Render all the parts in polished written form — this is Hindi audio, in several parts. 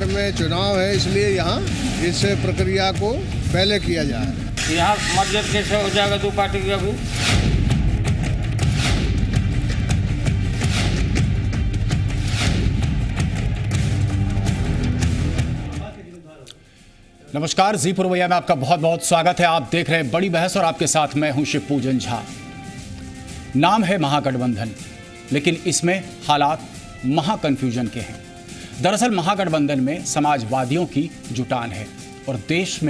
बिहार में चुनाव है, इसलिए यहाँ इस प्रक्रिया को पहले किया जाए। यहाँ मर्जर कैसे हो जाएगा दो पार्टी का भी? नमस्कार, जी पुरवैया में आपका बहुत बहुत स्वागत है। आप देख रहे हैं बड़ी बहस और आपके साथ मैं हूं शिवपूजन झा। नाम है महागठबंधन, लेकिन इसमें हालात महा कन्फ्यूजन के हैं। दरअसल महागठबंधन में समाजवादियों की जुटान है और देश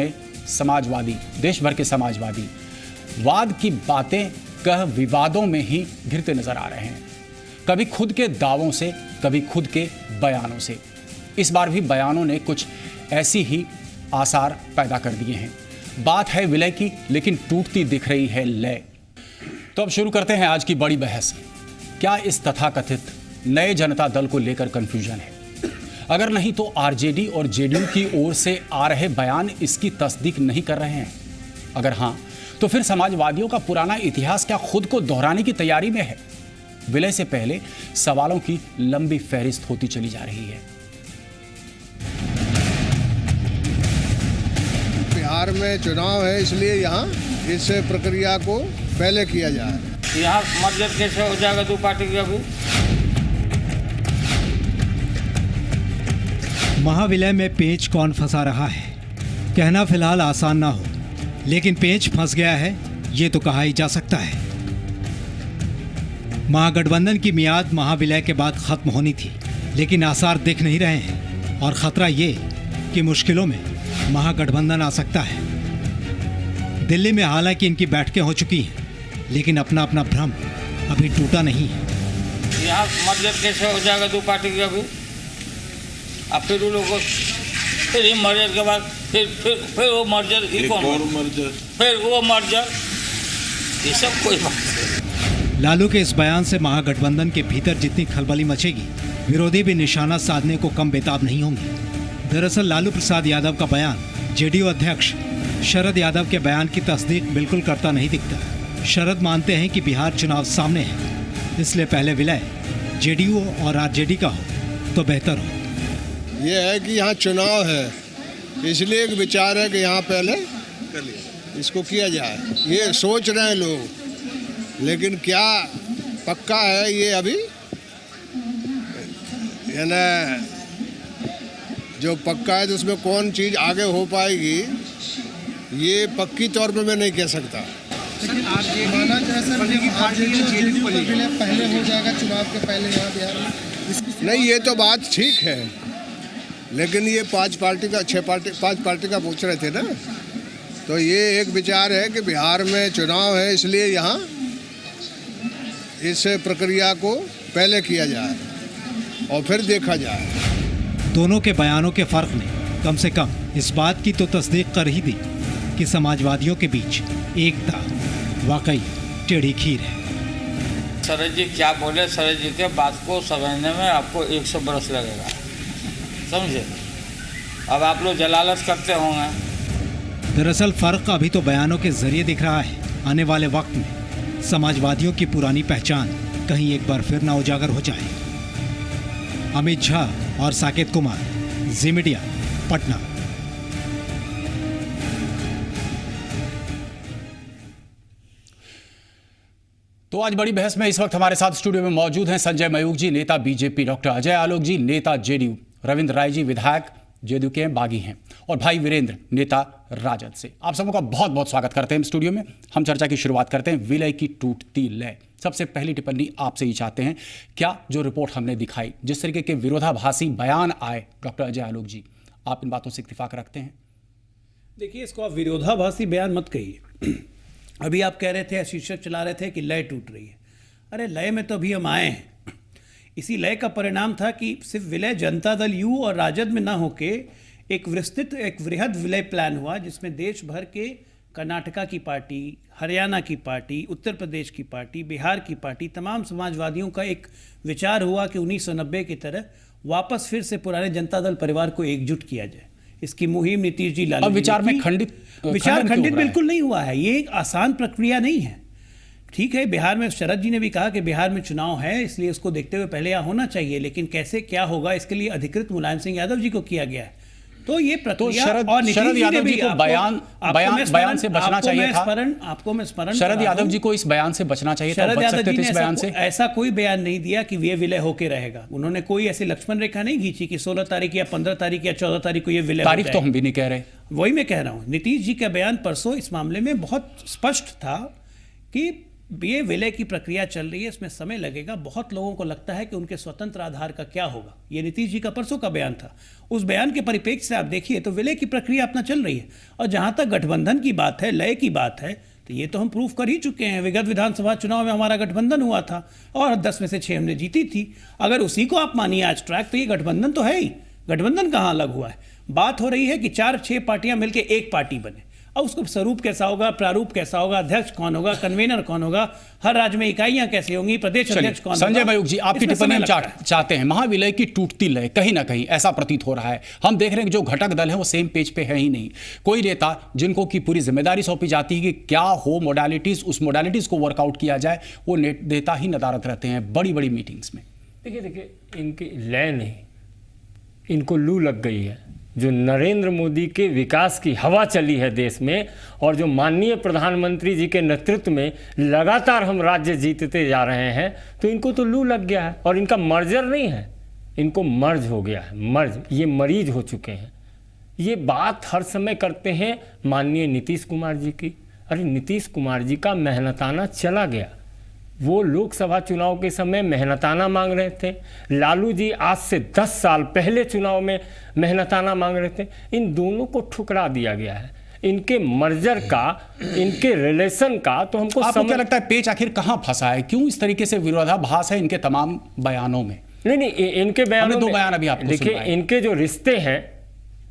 भर के समाजवादी वाद की बातें कह विवादों में ही घिरते नजर आ रहे हैं, कभी खुद के दावों से, कभी खुद के बयानों से। इस बार भी बयानों ने कुछ ऐसी ही आसार पैदा कर दिए हैं। बात है विलय की, लेकिन टूटती दिख रही है लय। तो अब शुरू करते हैं आज की बड़ी बहस। क्या इस तथाकथित नए जनता दल को लेकर कंफ्यूजन है? अगर नहीं तो आरजेडी और जेडीयू की ओर से आ रहे बयान इसकी तस्दीक नहीं कर रहे हैं। अगर हां, तो फिर समाजवादियों का पुराना इतिहास क्या खुद को दोहराने की तैयारी में है? विलय से पहले सवालों की लंबी फहरिस्त होती चली जा रही है। बिहार में चुनाव है, इसलिए यहाँ इस प्रक्रिया को पहले किया जाए। यहाँ मर्जर कैसे हो जाएगा दो पार्टी का भी? महाविलय में पेंच कौन फंसा रहा है, कहना फिलहाल आसान ना हो, लेकिन पेंच फंस गया है ये तो कहा ही जा सकता है। महागठबंधन की मियाद महाविलय के बाद खत्म होनी थी, लेकिन आसार दिख नहीं रहे हैं और खतरा ये कि मुश्किलों में महागठबंधन आ सकता है। दिल्ली में हालांकि इनकी बैठकें हो चुकी हैं, लेकिन अपना अपना भ्रम अभी टूटा नहीं है। यहाँ मर्जर कैसे हो जाएगा दो पार्टी का भी? अब फिर उन लोगों को फिर ये मर्जर के बाद फिर वो मर्जर, फिर वो मर्जर, ये सब कोई बात नहीं। लालू के इस बयान से महागठबंधन के भीतर जितनी खलबली मचेगी, विरोधी भी निशाना साधने को कम बेताब नहीं होंगे। दरअसल लालू प्रसाद यादव का बयान जेडीयू अध्यक्ष शरद यादव के बयान की तस्दीक बिल्कुल करता नहीं दिखता। शरद मानते हैं कि बिहार चुनाव सामने है, इसलिए पहले विलय जेडीयू और आरजेडी का हो तो बेहतर हो। ये है कि यहाँ चुनाव है, इसलिए एक विचार है कि यहाँ पहले इसको किया जाए। ये सोच रहे हैं लोग, लेकिन क्या पक्का है ये अभी? यानी जो पक्का है तो उसमें कौन चीज़ आगे हो पाएगी, ये पक्की तौर पे मैं नहीं कह सकता। माना जाए सर कि जेडीयू का विलय पहले हो जाएगा चुनाव के पहले यहाँ बिहार में? नहीं, ये तो बात ठीक है, लेकिन ये पांच पार्टी का पूछ रहे थे ना, तो ये एक विचार है कि बिहार में चुनाव है, इसलिए यहाँ इस प्रक्रिया को पहले किया जाए और फिर देखा जाए। दोनों के बयानों के फर्क ने कम से कम इस बात की तो तस्दीक कर ही दी कि समाजवादियों के बीच एकता वाकई टेढ़ी खीर है। शरद जी क्या बोले, शरद जी के बात को समझने में आपको 100 बरस लगेगा, समझे? अब आप लोग जलालत करते होंगे। दरअसल फर्क अभी तो बयानों के जरिए दिख रहा है। आने वाले वक्त में समाजवादियों की पुरानी पहचान कहीं एक बार फिर ना उजागर हो जाए। अमित झा और साकेत कुमार, जी मीडिया, पटना। तो आज बड़ी बहस में इस वक्त हमारे साथ स्टूडियो में मौजूद हैं संजय मयूख जी, नेता बीजेपी, डॉक्टर अजय आलोक जी, नेता जेडीयू, रविंद्र राय जी, विधायक जेडीयू के बागी हैं, और भाई वीरेंद्र, नेता राजद से। आप सबों का बहुत बहुत स्वागत करते हैं स्टूडियो में। हम चर्चा की शुरुआत करते हैं विलय की टूटती लय। सबसे पहली टिप्पणी आपसे ही चाहते हैं, क्या जो रिपोर्ट हमने दिखाई, जिस तरीके के विरोधाभासी बयान आए, डॉक्टर अजय आलोक जी, आप इन बातों से इत्तेफाक रखते हैं? देखिए, इसको आप विरोधाभासी बयान मत कहिए। अभी आप कह रहे थे, शीर्षक चला रहे थे कि लय टूट रही है। अरे लय में तो अभी हम आए हैं। इसी लय का परिणाम था कि सिर्फ विलय जनता दल यू और राजद में ना होके एक वृहद विलय प्लान हुआ, जिसमें देश भर के कर्नाटका की पार्टी, हरियाणा की पार्टी, उत्तर प्रदेश की पार्टी, बिहार की पार्टी, तमाम समाजवादियों का एक विचार हुआ कि 1990 की तरह वापस फिर से पुराने जनता दल परिवार को एकजुट किया जाए। इसकी मुहिम नीतीश जी, लालू विचार में खंडित बिल्कुल नहीं हुआ है। ये एक आसान प्रक्रिया नहीं है। ठीक है, बिहार में शरद जी ने भी कहा कि बिहार में चुनाव है, इसलिए उसको देखते हुए पहले यहाँ होना चाहिए, लेकिन कैसे क्या होगा इसके लिए अधिकृत मुलायम सिंह यादव जी को किया गया है। तो ये प्रक्रिया और शरद यादव जी को बयान से बचना चाहिए था। आपको मैं स्मरण शरद यादव जी को इस बयान से बचना चाहिए था। शरद यादव जी ने ऐसा कोई बयान नहीं दिया कि ये विलय होके रहेगा। उन्होंने कोई ऐसी लक्ष्मण रेखा नहीं खींची कि 16 तारीख या 15 तारीख या 14 तारीख को ये विलय। तारीख तो हम भी नहीं कह रहे, वही मैं कह रहा हूँ। नीतीश जी का बयान परसों इस मामले में बहुत स्पष्ट था कि ये विलय की प्रक्रिया चल रही है, इसमें समय लगेगा। बहुत लोगों को लगता है कि उनके स्वतंत्र आधार का क्या होगा। ये नीतीश जी का परसों का बयान था। उस बयान के परिप्रेक्ष्य से आप देखिए तो विलय की प्रक्रिया अपना चल रही है। और जहां तक गठबंधन की बात है, लय की बात है, तो ये तो हम प्रूफ कर ही चुके हैं। विगत विधानसभा चुनाव में हमारा गठबंधन हुआ था और 10 में से 6 हमने जीती थी। अगर उसी को आप मानिए आज ट्रैक, तो ये गठबंधन तो है ही। गठबंधन कहाँ अलग हुआ है? बात हो रही है कि 4-6 पार्टियां मिलकर एक पार्टी बने। अब उसको स्वरूप कैसा होगा, प्रारूप कैसा होगा, अध्यक्ष कौन होगा, कन्वेनर कौन होगा, हर राज्य में इकाइयां कैसे होंगी, प्रदेश अध्यक्ष कौन होगा। संजय मयूख जी, आपकी टिप्पणी हम चाहते हैं। महाविलय की टूटती लय कहीं ना कहीं ऐसा प्रतीत हो रहा है। हम देख रहे हैं कि जो घटक दल है वो सेम पेज पे है ही नहीं। कोई नेता जिनको की पूरी जिम्मेदारी सौंपी जाती है कि क्या हो मोडालिटीज, उस मोडालिटीज को वर्कआउट किया जाए, वो नेता ही नदारत रहते हैं बड़ी बड़ी मीटिंग्स में। देखिए इनकी लय नहीं, इनको लू लग गई है। जो नरेंद्र मोदी के विकास की हवा चली है देश में, और जो माननीय प्रधानमंत्री जी के नेतृत्व में लगातार हम राज्य जीतते जा रहे हैं, तो इनको तो लू लग गया है। और इनका मर्जर नहीं है, इनको मर्ज हो गया है। मर्ज, ये मरीज हो चुके हैं। ये बात हर समय करते हैं माननीय नीतीश कुमार जी की। अरे नीतीश कुमार जी का मेहनताना चला गया। वो लोकसभा चुनाव के समय मेहनताना मांग रहे थे। लालू जी आज से 10 साल पहले चुनाव में मेहनताना मांग रहे थे। इन दोनों को ठुकरा दिया गया है। इनके मर्जर का, इनके रिलेशन का तो हमको आपको क्या लगता है पेच आखिर कहाँ फंसा है? क्यों इस तरीके से विरोधाभास है इनके तमाम बयानों में? नहीं, इनके बयानों में 2 बयान अभी आपको देखिए, इनके जो रिश्ते हैं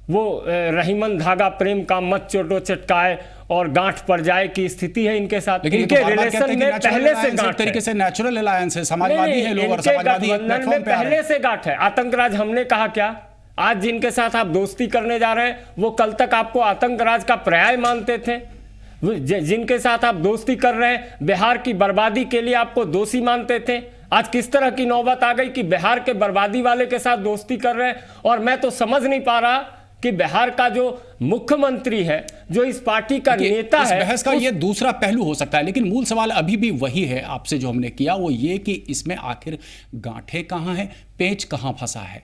वो रहीमन धागा प्रेम का मत चोटो चटकाए और गांठ पड़ जाए की स्थिति है इनके साथ। लेकिन इनके रिलेशन में पहले से गांठ तरीके से नेचुरल अलायंस है, समाजवादी है लोग और समाजवादी प्लेटफॉर्म पे पहले से गांठ है। आतंकराज हमने कहा क्या? आज जिनके साथ आप दोस्ती करने जा रहे हैं वो कल तक आपको आतंकराज का पर्याय मानते थे। जिनके साथ आप दोस्ती कर रहे हैं बिहार की बर्बादी के लिए आपको दोषी मानते थे। आज किस तरह की नौबत आ गई कि बिहार के बर्बादी वाले के साथ दोस्ती कर रहे हैं। और मैं तो समझ नहीं पा रहा कि बिहार का जो मुख्यमंत्री है, जो इस पार्टी का नेता है, इस बहस का ये दूसरा पहलू हो सकता है। लेकिन मूल सवाल अभी भी वही है आपसे जो हमने किया, वो ये कि इसमें आखिर गांठें कहाँ हैं, पेच कहाँ फंसा है।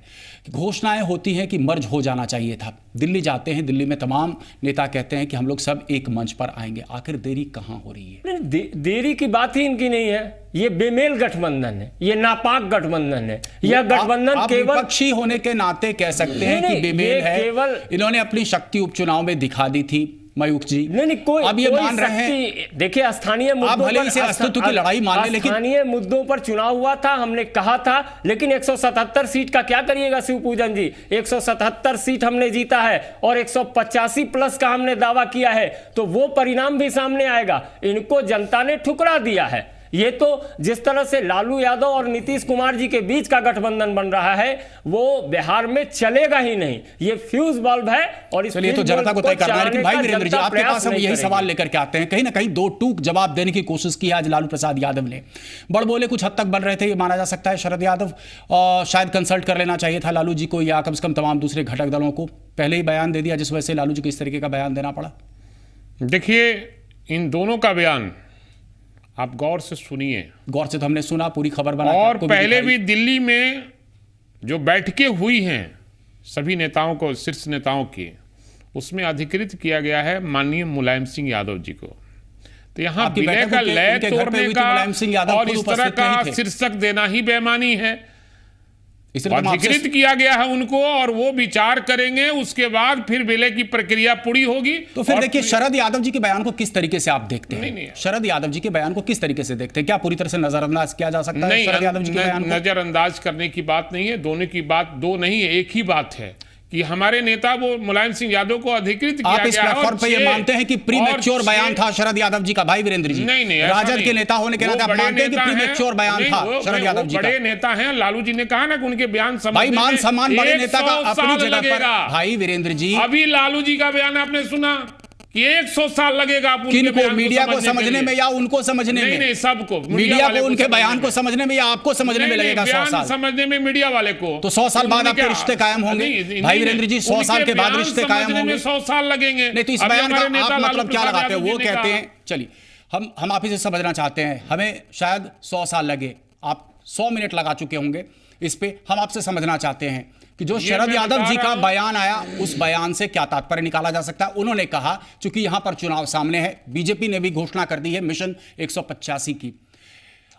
घोषणाएं होती हैं कि मर्ज हो जाना चाहिए था। दिल्ली जाते हैं, दिल्ली में तमाम नेता कहते हैं कि हम लोग सब एक मंच पर आएंगे। आखिर देरी कहाँ हो रही है? देरी की बात ही इनकी नहीं है। ये बेमेल गठबंधन है, ये नापाक गठबंधन है। यह गठबंधन केवल विपक्षी होने के नाते कह सकते हैं कि बेमेल है। केवल इन्होंने अपनी शक्ति उपचुनाव में दिखा दी थी मयूख जी। नहीं, कोई अब ये मान रहे हैं। देखिए, स्थानीय मुद्दों भले ही से अस्तित्व की लड़ाई मान ले, लेकिन स्थानीय मुद्दों पर चुनाव हुआ था, हमने कहा था। लेकिन 177 सीट का क्या करिएगा शिव पूजन जी? 177 सीट हमने जीता है और 185 प्लस का हमने दावा किया है, तो वो परिणाम भी सामने आएगा। इनको जनता ने ठुकरा दिया है। ये तो जिस तरह से लालू यादव और नीतीश कुमार जी के बीच का गठबंधन बन रहा है, वो बिहार में चलेगा ही नहीं। ये फ्यूज बल्ब है और इस चलिए तो जनता को तय करना है। लेकिन भाई वीरेंद्र जी, आपके पास हम यही सवाल लेकर के आते हैं। कहीं ना कहीं 2 टूक जवाब देने की कोशिश की आज लालू प्रसाद यादव ने। बड़बोले कुछ हद तक बन रहे थे, ये माना जा सकता है। शरद यादव शायद कंसल्ट कर लेना चाहिए था लालू जी को, या कम से कम तमाम दूसरे घटक दलों को। पहले ही बयान दे दिया, जिस वजह से लालू जी को इस तरीके का बयान देना पड़ा। देखिए, इन दोनों का बयान आप गौर से सुनिए। गौर से तो हमने सुना, पूरी खबर बना। और पहले भी दिल्ली में जो बैठकें हुई हैं सभी नेताओं को, शीर्ष नेताओं की, उसमें अधिकृत किया गया है माननीय मुलायम सिंह यादव जी को। तो यहाँ विलय का लय तोड़ने का और इस तरह का शीर्षक देना ही बेईमानी है। अधिकृत किया गया है उनको और वो विचार करेंगे, उसके बाद फिर विलय की प्रक्रिया पूरी होगी। तो फिर देखिए, शरद यादव जी के बयान को किस तरीके से आप देखते हैं? नहीं, शरद यादव जी के बयान को किस तरीके से देखते हैं? क्या पूरी तरह से नजरअंदाज किया जा सकता है शरद यादव जी के बयान को? नजरअंदाज करने की बात नहीं है। दोनों की बात दो नहीं है, एक ही बात है कि हमारे नेता वो मुलायम सिंह यादव को अधिकृत किया गया। आप इस प्लेटफॉर्म पर ये मानते हैं कि प्रीमेच्योर बयान था शरद यादव जी का? भाई वीरेंद्र जी, नहीं, राजद के नेता होने के नाते आप मानते हैं कि प्रीमेच्योर बयान था शरद यादव जी का? बड़े नेता हैं, लालू जी ने कहा ना कि उनके बयान भाई मान सम्मान बड़े नेता का अपनी जगह पर। भाई वीरेंद्र जी, अभी लालू जी का बयान आपने सुना, कि 100 साल लगेगा आप उनके किनको, बयान मीडिया को के समझने लिए। में या उनको समझने में? नहीं, सबको। मीडिया वाले को उनके समझने बयान में। को समझने में या आपको समझने में लगेगा 100 बयान साल? समझने में मीडिया वाले को। तो 100 साल बाद उन्होंने आपके क्या- रिश्ते कायम होंगे? नहीं, भाई वीरेंद्र जी, 100 साल के बाद बयान रिश्ते कायम समझने में होंगे? 100 साल लगेंगे। नहीं, तो इस अभी बयान हमारे का नेता आप लालू मतलब क्या प्रसाद लगाते हैं? यादव वो जी ने कहते कहा- हैं, चलिए हम आप इसे समझना चाहते हैं, हमें शायद 100 साल लगे, आप 100 मिनट लगा चुके होंगे इस पे। हम आपसे समझना चाहते हैं कि जो शरद मैं यादव बता जी रहा का हूं। बयान आया, उस बयान से क्या तात्पर्य निकाला जा सकता है? उन्होंने कहा चूंकि यहां पर चुनाव सामने है, बीजेपी ने भी घोषणा कर दी है मिशन 185 की।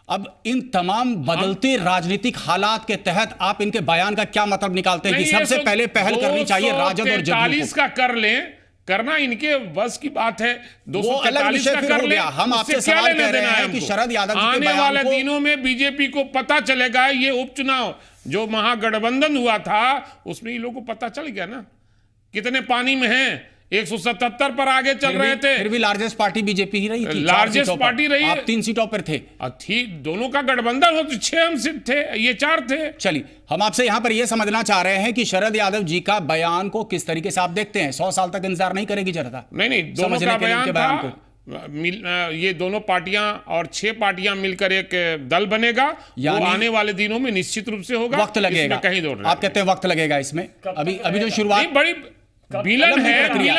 अब इन तमाम बदलते राजनीतिक हालात के तहत आप इनके बयान का क्या मतलब निकालते हैं कि नहीं, ये सबसे तो पहले पहल करनी चाहिए राजद और जदयू 243 को? का कर लें, करना इनके बस की बात है। वो अलग 243 विषय का फिर कर हो ले, गया। हम उससे आपसे क्या सवाल लेना कह रहे देना है हैं कि हमको? शरद यादव जी के आने बयान वाले को- दिनों में बीजेपी को पता चलेगा, ये उपचुनाव जो महागठबंधन हुआ था उसमें ये लोग को पता चल गया ना कितने पानी में हैं। 177 पर आगे चल रहे थे। फिर भी लार्जेस्ट पार्टी बीजेपी ही रही थी। लार्जेस्ट 4 सीटों पर। पार्टी रही है। आप 3 सीटों पर थे। ठीक, दोनों का गठबंधन हो तो 6 हम सीट थे, ये 4 थे। चलिए, हम आपसे यहां पर यह समझना चाह रहे हैं कि शरद यादव जी का बयान को किस तरीके से आप देखते हैं? 100 साल तक इंतजार नहीं करेगी जनता? नहीं, दोनों समझने का के लिए इनके बयान बयान था। ये दोनों पार्टियां और 6 पार्टियां मिलकर एक दल बनेगा, वो यानी आने वाले दिनों में निश्चित रूप से होगा। वक्त लगेगा, इसमें कहीं दौड़ आप कहते हैं वक्त लगेगा इसमें? अभी जो शुरुआत नहीं, बड़ी विलन है, प्रक्रिया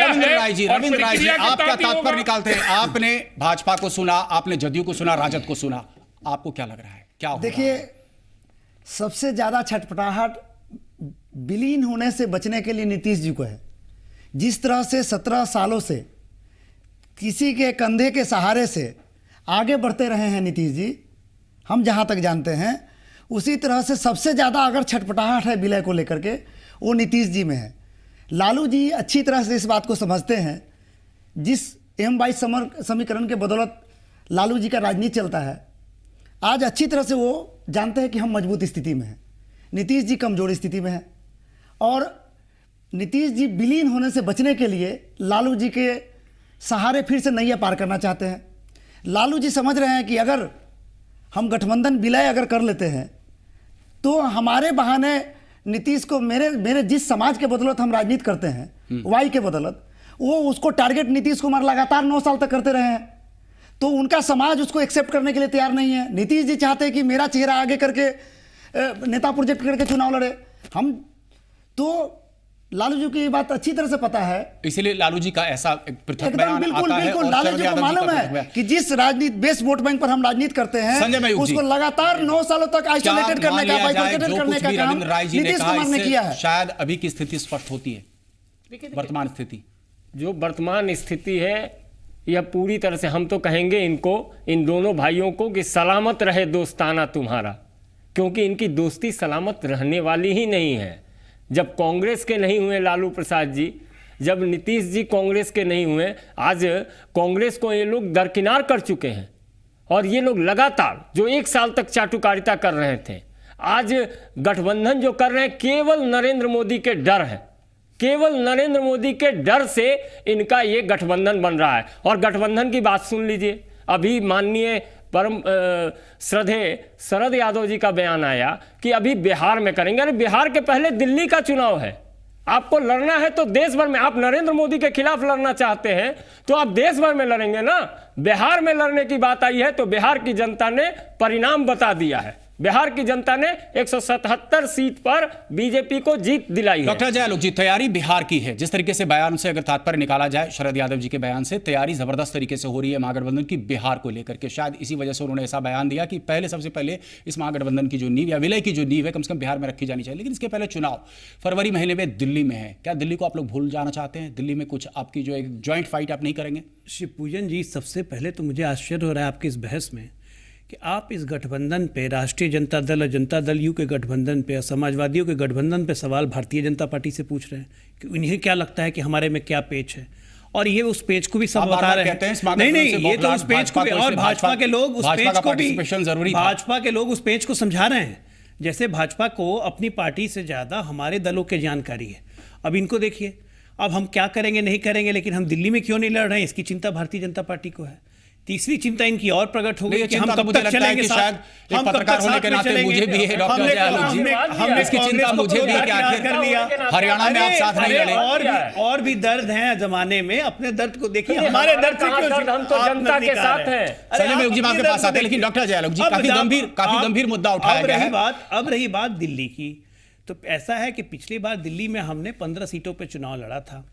रविंद्र है। राय जी, और रविंद्र राय जी, प्रक्रिया के आप क्या तहत ही तात्पर्य होगा। निकालते हैं? आपने भाजपा को सुना, आपने जदयू को सुना, राजद को सुना, आपको क्या लग रहा है, क्या हो रहा है? देखिए, सबसे ज्यादा छटपटाहट विलीन होने से बचने के लिए नीतीश जी को है। जिस तरह से 17 सालों से किसी के कंधे के सहारे से आगे बढ़ते रहे हैं नीतीश जी, हम जहां तक जानते हैं, उसी तरह से सबसे ज़्यादा अगर छटपटाहट है विलय को लेकर के, वो नीतीश जी में है। लालू जी अच्छी तरह से इस बात को समझते हैं। जिस M22 समीकरण के बदौलत लालू जी का राजनीति चलता है, आज अच्छी तरह से वो जानते हैं कि हम मजबूत स्थिति में हैं, नीतीश जी कमजोर स्थिति में हैं। और नीतीश जी विलीन होने से बचने के लिए लालू जी के सहारे फिर से नैया पार करना चाहते हैं। लालू जी समझ रहे हैं कि अगर हम गठबंधन विलय अगर कर लेते हैं तो हमारे बहाने नीतीश को, मेरे जिस समाज के बदौलत हम राजनीति करते हैं, वाई के बदौलत, वो उसको टारगेट नीतीश कुमार लगातार 9 साल तक करते रहे हैं, तो उनका समाज उसको एक्सेप्ट करने के लिए तैयार नहीं है। नीतीश जी चाहते हैं कि मेरा चेहरा आगे करके नेता प्रोजेक्ट करके चुनाव लड़े। हम तो लालू जी की ये बात अच्छी तरह से पता है, इसलिए लालू जी का ऐसा एक पृथक एकदम बयान बिल्कुल आता है बिल्कुल और लालू शरद जी को यादव मालूम का है पृथक बयान। कि जिस राजनीति बेस वोट बैंक पर हम राजनीति करते संजय हैं, मयूख जी, उसको लगातार 9 सालों तक आइसोलेटेड करने का, बाइफरकेटेड करने का काम रविंद्र राय जी ने नीतीश कहा, कुमार ने किया है। शायद अभी की स्थिति स्पष्ट होती है। वर्तमान स्थिति, जो वर्तमान स्थिति है, यह पूरी तरह से, हम तो कहेंगे इनको, इन दोनों भाइयों को, कि सलामत रहे दोस्ताना तुम्हारा, क्योंकि इनकी दोस्ती सलामत रहने वाली ही नहीं है। जब कांग्रेस के नहीं हुए लालू प्रसाद जी, जब नीतीश जी कांग्रेस के नहीं हुए, आज कांग्रेस को ये लोग दरकिनार कर चुके हैं। और ये लोग लगातार जो 1 साल तक चाटुकारिता कर रहे थे, आज गठबंधन जो कर रहे हैं, केवल नरेंद्र मोदी के डर है, केवल नरेंद्र मोदी के डर से इनका ये गठबंधन बन रहा है। और गठबंधन की बात सुन लीजिए, अभी माननीय परम श्रद्धेय शरद यादव जी का बयान आया कि अभी बिहार में करेंगे। अरे बिहार के पहले दिल्ली का चुनाव है, आपको लड़ना है तो देश भर में। आप नरेंद्र मोदी के खिलाफ लड़ना चाहते हैं तो आप देश भर में लड़ेंगे ना। बिहार में लड़ने की बात आई है तो बिहार की जनता ने परिणाम बता दिया है। बिहार की जनता ने 177 सीट पर बीजेपी को जीत दिलाई है। डॉक्टर जयलोक जी, तैयारी बिहार की है, जिस तरीके से बयान से अगर तात्पर्य निकाला जाए, शरद यादव जी के बयान से तैयारी जबरदस्त तरीके से हो रही है महागठबंधन की बिहार को लेकर के। शायद इसी वजह से उन्होंने ऐसा बयान दिया कि सबसे पहले इस महागठबंधन की जो नींव या विलय की जो नींव है, कम से कम बिहार में रखी जानी चाहिए। लेकिन इसके पहले चुनाव फरवरी महीने में दिल्ली में है। क्या दिल्ली को आप लोग भूल जाना चाहते हैं? दिल्ली में कुछ आपकी जो एक ज्वाइंट फाइट आप नहीं करेंगे? श्री पूजन जी, सबसे पहले तो मुझे आश्चर्य हो रहा है आपकी इस बहस में कि आप इस गठबंधन पे, राष्ट्रीय जनता दल और जनता दल यू के गठबंधन पे और समाजवादियों के गठबंधन पे सवाल भारतीय जनता पार्टी से पूछ रहे हैं कि उन्हें क्या लगता है कि हमारे में क्या पेच है। और ये उस पेच को भी सब बता रहे हैं। नहीं, ये तो उस पेच को भी, और भाजपा के लोग उस पेच को भी, भाजपा के लोग उस पेच को समझा रहे हैं। जैसे भाजपा को अपनी पार्टी से ज़्यादा हमारे दलों की जानकारी है। अब इनको देखिए, अब हम क्या करेंगे नहीं करेंगे, लेकिन हम दिल्ली में क्यों नहीं लड़ रहे हैं, इसकी चिंता भारतीय जनता पार्टी को है। तीसरी चिंता इनकी और प्रकट हो गई कि हम चिंता तो कब मुझे तक लगता है चलेंगे कि साथ, शायद एक हम कब पत्रकार तक होने साथ के में नाते चलेंगे। मुझे भी है डॉक्टर हमने अजय आलोक जी, हमने इसकी चिंता कांग्रेस को मुझे भी है कि प्रोत्साहित आखिर कर लिया। हरियाणा में आप अरे, साथ नहीं अरे, लड़े। और भी दर्द हैं जमाने में, अपने दर्द को देखिए, हमारे दर्द से क्यों हम तो आप जनता के नजदीक आ साथ रहे हैं। संजय मयूख जी, मैं आपके पास आते हैं, लेकिन डॉक्टर अजय आलोक जी, काफी गंभीर मुद्दा उठाया गया है। अब रही बात दिल्ली की, तो ऐसा है कि पिछली बार दिल्ली में हमने 15 सीटों पे चुनाव लड़ा था।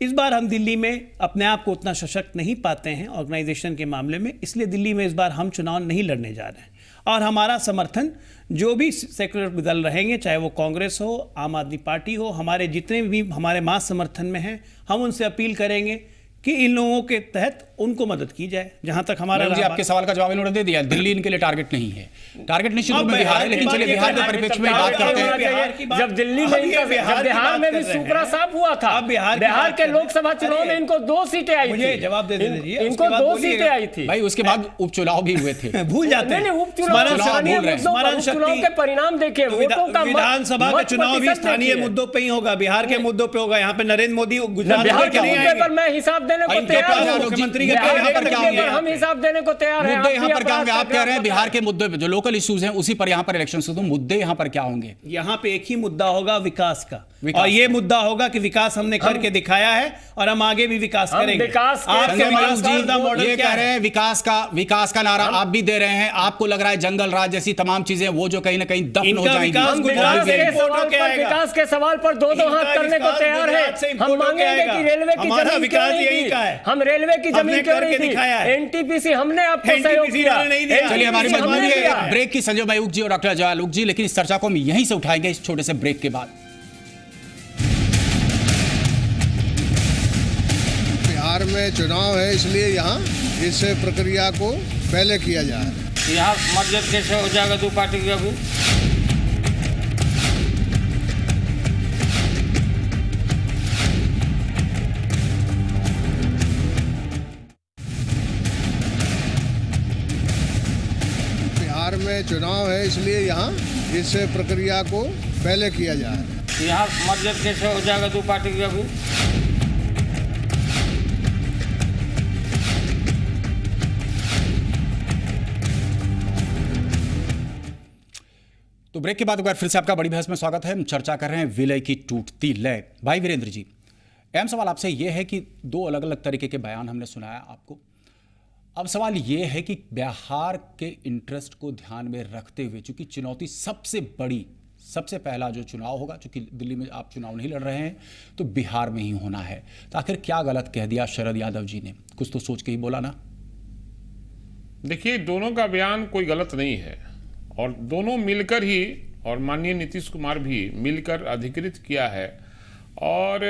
इस बार हम दिल्ली में अपने आप को उतना सशक्त नहीं पाते हैं ऑर्गेनाइजेशन के मामले में, इसलिए दिल्ली में इस बार हम चुनाव नहीं लड़ने जा रहे हैं। और हमारा समर्थन जो भी सेक्युलर दल रहेंगे, चाहे वो कांग्रेस हो, आम आदमी पार्टी हो, हमारे जितने भी हमारे मास समर्थन में हैं, हम उनसे अपील करेंगे कि इन लोगों के तहत उनको मदद की जाए। जहां तक हमारा जी, आपके सवाल का जवाब इन्होंने दे दिया। दिल्ली इनके लिए टारगेट नहीं है, टारगेट निश्चित रूप में बिहार है, लेकिन चलिए बिहार के परिप्रेक्ष्य में बात करते हैं। जब दिल्ली में जब बिहार में भी सुपरा साफ हुआ था, बिहार के लोकसभा चुनाव में इनको 2 सीटें आई थी। जवाब दे दीजिए, इनको 2 सीटें आई थी भाई, उसके बाद उपचुनाव भी हुए थे, भूल जाते हैं। उपचुनाव के परिणाम देखिए, विधानसभा का चुनाव भी स्थानीय मुद्दों पे ही होगा, बिहार के मुद्दों पे होगा। यहाँ पे नरेंद्र मोदी गुजरात के नहीं आएंगे, पर मैं हिसाब देने को तैयार हूं। मुख्यमंत्री हम हिसाब देने को तैयार हैं। मुद्दे यहाँ पर क्या होंगे? आप कह रहे हैं बिहार के मुद्दे पे जो लोकल इश्यूज हैं उसी पर यहाँ पर इलेक्शन से, तो मुद्दे यहाँ पर क्या होंगे? यहाँ पे एक ही मुद्दा होगा, विकास का। और ये मुद्दा होगा कि विकास हमने करके दिखाया है और हम आगे भी विकास करेंगे। संजय मयूख जी ये कह रहे हैं विकास का नारा आप भी दे रहे हैं, आपको लग रहा है जंगल राज जैसी तमाम चीजें वो जो कहीं ना कहीं दफन हो जाएंगी। विकास के सवाल पर दो हाथ करने को तैयार है। हम मांगेंगे कि रेलवे की जमीन क्यों नहीं दी, हम रेलवे की जमीन क्यों नहीं दी, एनटीपीसी हमने आपको सहयोग किया। चलिए, हमारी मजबूरी है ब्रेक की, संजय मयूख जी और डॉक्टर अजय आलोक जी, लेकिन इस चर्चा को हम यहीं से उठाएंगे इस छोटे से ब्रेक के बाद। बिहार में चुनाव है, इसलिए यहाँ इस प्रक्रिया को पहले किया जा रहा है। यहाँ मर्जर कैसे हो जाएगा 2 पार्टी का भी? बिहार में चुनाव है, इसलिए यहाँ इस प्रक्रिया को पहले किया जा रहा है। यहाँ मर्जर कैसे हो जाएगा 2 पार्टी का भी? तो ब्रेक के बाद एक बार फिर से आपका बड़ी बहस में स्वागत है। हम चर्चा कर रहे हैं विलय की टूटती लय। भाई वीरेंद्र जी, अहम सवाल आपसे यह है कि 2 अलग अलग तरीके के बयान हमने सुनाया आपको। अब सवाल यह है कि बिहार के इंटरेस्ट को ध्यान में रखते हुए, चूंकि चुनौती सबसे बड़ी, सबसे पहला जो चुनाव होगा, चूंकि दिल्ली में आप चुनाव नहीं लड़ रहे हैं तो बिहार में ही होना है, तो आखिर क्या गलत कह दिया शरद यादव जी ने? कुछ तो सोच के ही बोला ना। देखिए, दोनों का बयान कोई गलत नहीं है और दोनों मिलकर ही, और माननीय नीतीश कुमार भी मिलकर अधिकृत किया है। और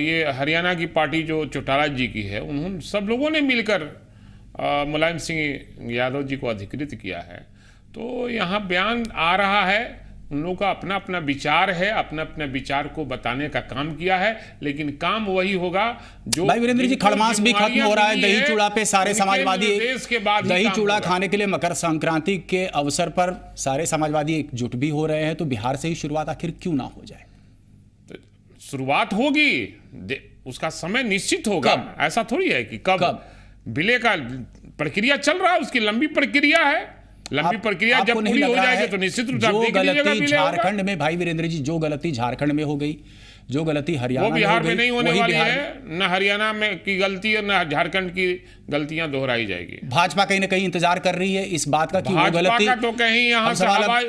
ये हरियाणा की पार्टी जो चौटाला जी की है, उन्होंने सब लोगों ने मिलकर मुलायम सिंह यादव जी को अधिकृत किया है। तो यहाँ बयान आ रहा है, उन लोगों का अपना अपना विचार है, अपना अपना विचार को बताने का काम किया है, लेकिन काम वही होगा जो भाई वीरेंद्र जी, खड़मास भी खत्म हो रहा है। दही चूड़ा पे सारे समाजवादी, दही चूड़ा खाने के लिए मकर संक्रांति के अवसर पर सारे समाजवादी एकजुट भी हो रहे हैं, तो बिहार से ही शुरुआत आखिर क्यों ना हो जाए? तो शुरुआत होगी, उसका समय निश्चित होगा। ऐसा थोड़ी है कि कब विलय का प्रक्रिया चल रहा है, उसकी लंबी प्रक्रिया है। लंबी प्रक्रिया जब पूरी हो जाएगी तो निश्चित रूप से जो गलती झारखंड में, भाई वीरेंद्र जी, जो गलती झारखंड में हो गई, जो गलती हरियाणा वो बिहार में नहीं होने वाली है। न हरियाणा में की गलती है, न झारखंड की गलतियां दोहराई जाएगी। भाजपा कहीं ना कहीं इंतजार कर रही है इस बात का कि वो गलती का तो कहीं यहाँ से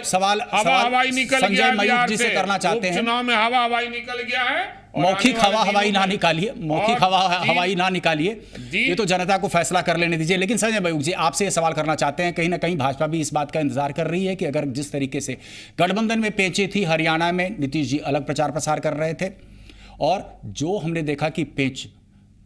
सवाल हवाई निकल गया है। मयूख जी से करना चाहते हैं, चुनाव में हवाई निकल गया है। मौखिक हवाई ना निकालिए, मौखिक हवाई ना निकालिए, ये तो जनता को फैसला कर लेने दीजिए। लेकिन संजय मयूख जी, आपसे ये सवाल करना चाहते हैं, कहीं ना कहीं भाजपा भी इस बात का इंतजार कर रही है कि अगर जिस तरीके से गठबंधन में पेंचे थी, हरियाणा में नीतीश जी अलग प्रचार प्रसार कर रहे थे, और जो हमने देखा कि पेंच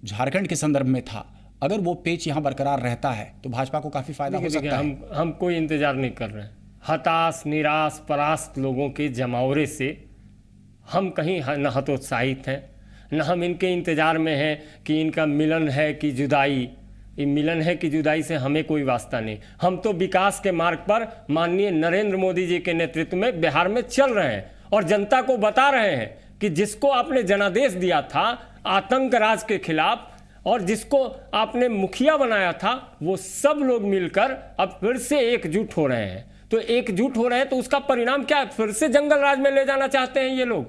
झारखंड के संदर्भ में था, अगर वो पेंच यहाँ बरकरार रहता है तो भाजपा को काफी फायदा हो सकता है। हम कोई इंतजार नहीं कर रहे हैं। हताश, निराश, परास्त लोगों के जमावड़े से हम कहीं न हतोत्साहित हैं, न हम इनके इंतजार में हैं कि इनका मिलन है कि जुदाई। ये मिलन है कि जुदाई से हमें कोई वास्ता नहीं। हम तो विकास के मार्ग पर माननीय नरेंद्र मोदी जी के नेतृत्व में बिहार में चल रहे हैं और जनता को बता रहे हैं कि जिसको आपने जनादेश दिया था आतंक राज के खिलाफ, और जिसको आपने मुखिया बनाया था वो सब लोग मिलकर अब फिर से एकजुट हो रहे हैं। तो एकजुट हो रहे हैं तो उसका परिणाम क्या है? फिर से जंगल राज में ले जाना चाहते हैं ये लोग।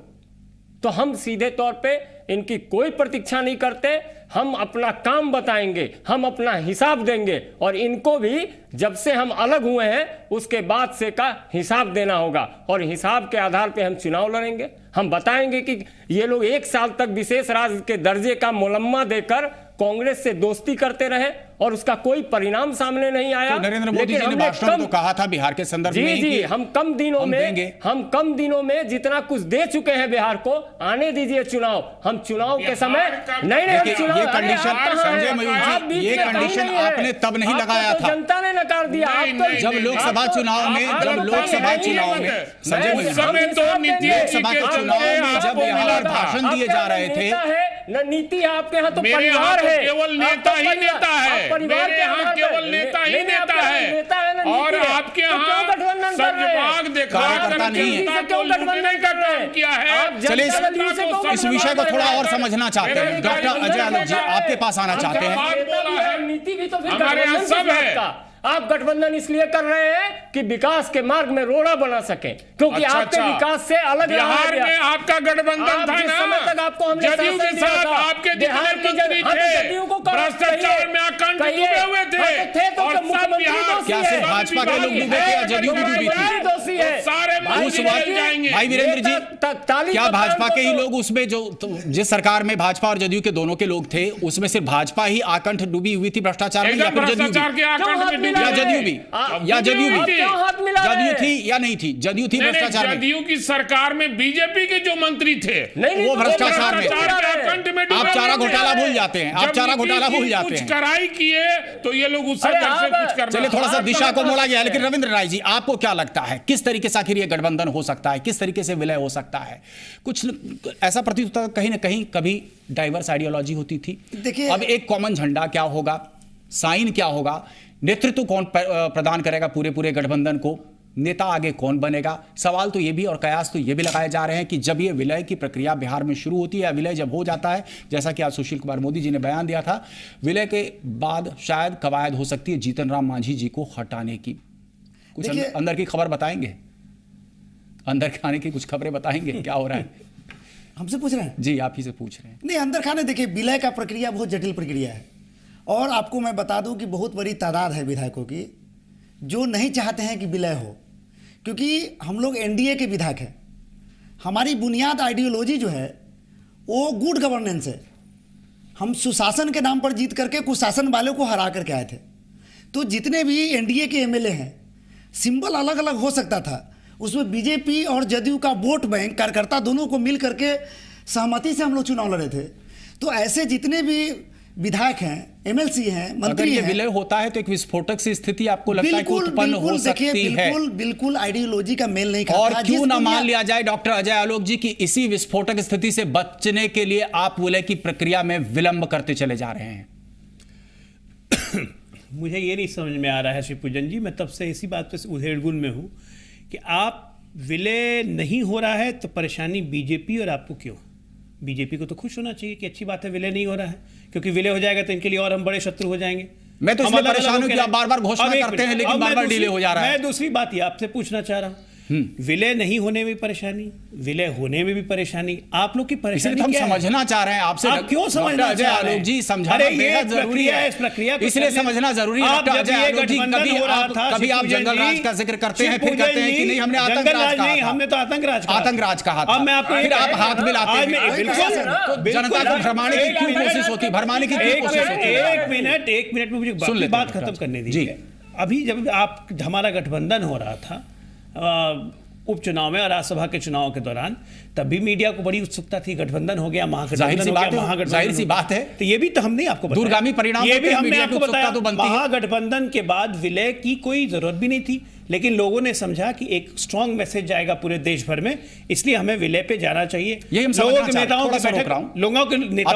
तो हम सीधे तौर पे इनकी कोई प्रतीक्षा नहीं करते, हम अपना काम बताएंगे, हम अपना हिसाब देंगे और इनको भी जब से हम अलग हुए हैं उसके बाद से का हिसाब देना होगा और हिसाब के आधार पे हम चुनाव लड़ेंगे। हम बताएंगे कि ये लोग 1 साल तक विशेष राज्य के दर्जे का मुलम्मा देकर कांग्रेस से दोस्ती करते रहे और उसका कोई परिणाम सामने नहीं आया। तो नरेंद्र मोदी जी ने भाषण में तो कहा था बिहार के संदर्भ में जी हम कम दिनों में जितना कुछ दे चुके हैं बिहार को, आने दीजिए चुनाव। हम चुनाव के समय नहीं हम चुनाव, ये कंडीशन संजय मयूर जी, ये कंडीशन आपने तब नहीं लगाया था, जनता ने नकार दिया। जब लोकसभा चुनाव में संजय मयूर लोकसभा के चुनाव में जब यहाँ भाषण दिए जा रहे थे, न नीति है आपके यहाँ तो परिवार है, केवल नेता ही नेता है, मेरे यहाँ केवल नेता ही नेता है और आपके यहाँ सब विभाग देखा कार्यकर्ता नहीं है। किया है। चलिए इस विषय को थोड़ा और समझना चाहते हैं। डॉक्टर अजय आलोक जी आपके पास आना चाहते हैं। नीति भी तो हमारे यहाँ सब है। आप गठबंधन इसलिए कर रहे हैं कि विकास के मार्ग में रोड़ा बना सके, क्योंकि आपके विकास से अलग बिहार में आपका गठबंधन था ना, जदयू के साथ आपके जितने मंत्री थे भ्रष्टाचार में अखंड डूबे हुए थे और सब बिहार क्या सिर्फ भाजपा के लोग डूबे थे या जदयू भी डूबी थी? सारे उस वक्त भाई वीरेंद्र जी, क्या भाजपा के ही लोग उसमें जो जिस सरकार में भाजपा और जदयू के दोनों के लोग थे उसमें सिर्फ भाजपा ही आकंठ डूबी हुई थी भ्रष्टाचार में, या फिर जदयू थी या नहीं थी? जदयू थी भ्रष्टाचार में। जदयू की सरकार में बीजेपी के जो मंत्री थे वो भ्रष्टाचार में। आप चारा घोटाला भूल जाते हैं, आप चारा घोटाला भूल जाते हैं। कराई किए तो ये लोग उससे कुछ करना। चलिए थोड़ा सा दिशा को मोड़ा गया, लेकिन रविंद्र राय जी आपको क्या लगता है किस तरीके से आखिर ये गठबंधन हो सकता है, किस तरीके से विलय हो सकता है? कुछ ऐसा प्रतीत होता कहीं ना कहीं कभी डाइवर्स आइडियोलॉजी होती थी, देखिए अब एक कॉमन झंडा क्या होगा, साइन क्या होगा, नेतृत्व कौन प्रदान करेगा पूरे गठबंधन को, नेता आगे कौन बनेगा? सवाल तो ये भी और कयास तो ये भी लगाए जा रहे हैं कि जब ये विलय की प्रक्रिया बिहार में शुरू होती है या विलय जब हो जाता है, जैसा कि आज सुशील कुमार मोदी जी ने बयान दिया था, विलय के बाद शायद कवायद हो सकती है जीतन राम मांझी जी को हटाने की। कुछ अंदर की खबर बताएंगे, अंदर खाने की कुछ खबरें बताएंगे क्या हो रहा है? हमसे पूछ रहे हैं जी, आप ही से पूछ रहे हैं। नहीं, अंदर खाने देखिए, विलय का प्रक्रिया बहुत जटिल प्रक्रिया है और आपको मैं बता दूं कि बहुत बड़ी तादाद है विधायकों की जो नहीं चाहते हैं कि विलय हो, क्योंकि हम लोग एनडीए के विधायक हैं। हमारी बुनियाद आइडियोलॉजी जो है वो गुड गवर्नेंस है। हम सुशासन के नाम पर जीत करके कुशासन वालों को हरा करके आए थे। तो जितने भी एनडीए के एमएलए हैं, सिंबल अलग अलग हो सकता था, उसमें बीजेपी और जदयू का वोट बैंक कार्यकर्ता दोनों को मिल करके सहमति से हम लोग चुनाव लड़े थे। तो ऐसे जितने भी विधायक हैं, एमएलसी हैं, मंत्री हैं, विलय होता है तो एक विस्फोटक सी स्थिति आपको लगता है कि उत्पन्न हो सकती है? बिल्कुल आइडियोलॉजी का मेल नहीं खाता। और क्यों ना मान लिया जाए डॉक्टर अजय आलोक जी की इसी विस्फोटक स्थिति से बचने के लिए आप विलय की प्रक्रिया में विलंब करते चले जा रहे हैं? मुझे ये नहीं समझ में आ रहा है श्री पूजन जी, मैं तब से इसी बात पे उधेड़बुन में हूँ कि आप विलय नहीं हो रहा है तो परेशानी बीजेपी और आपको क्यों? बीजेपी को तो खुश होना चाहिए कि अच्छी बात है विलय नहीं हो रहा है, क्योंकि विलय हो जाएगा तो इनके लिए और हम बड़े शत्रु हो जाएंगे। मैं तो इसलिए परेशान हूं कि आप बार-बार घोषणा करते हैं लेकिन बार-बार डिले हो जा रहा है। मैं दूसरी बात ये आपसे पूछना चाह रहा हूं, विलय नहीं होने में परेशानी, विलय होने में भी परेशानी, आप लोग की परेशानी हम समझना चाह रहे हैं आपसे। आप क्यों समझना अजय आलोक जी समझाना बेहद जरूरी है, इस प्रक्रिया इसलिए समझना जरूरी है। अजय आलोक जी कभी आप जंगल राज का जिक्र करते हैं, फिर कहते हैं कि नहीं हमने आतंकराज कहा, हमने तो आतंकराज कहा था। अब मैं आपको फिर आप हाथ मिलाते हैं, जनता को भरमाने की क्यों कोशिश होती है? भरमाने की क्यों कोशिश होती है? एक मिनट में मुझे बात खत्म करने दीजिए। अभी जब आप हमारा गठबंधन हो रहा था उपचुनाव में और राज्यसभा के चुनाव के दौरान, तब भी मीडिया को बड़ी उत्सुकता थी, गठबंधन हो गया, महागठबंधन, जाहिर सी बात है। तो ये भी तो हमने आपको बताया, दूरगामी परिणाम ये भी हमने आपको बताया। महागठबंधन के बाद विलय की कोई जरूरत भी नहीं थी, लेकिन लोगों ने समझा कि एक स्ट्रांग मैसेज जाएगा पूरे देश भर में, इसलिए हमें विलय पे जाना चाहिए। लोगों के नेताओं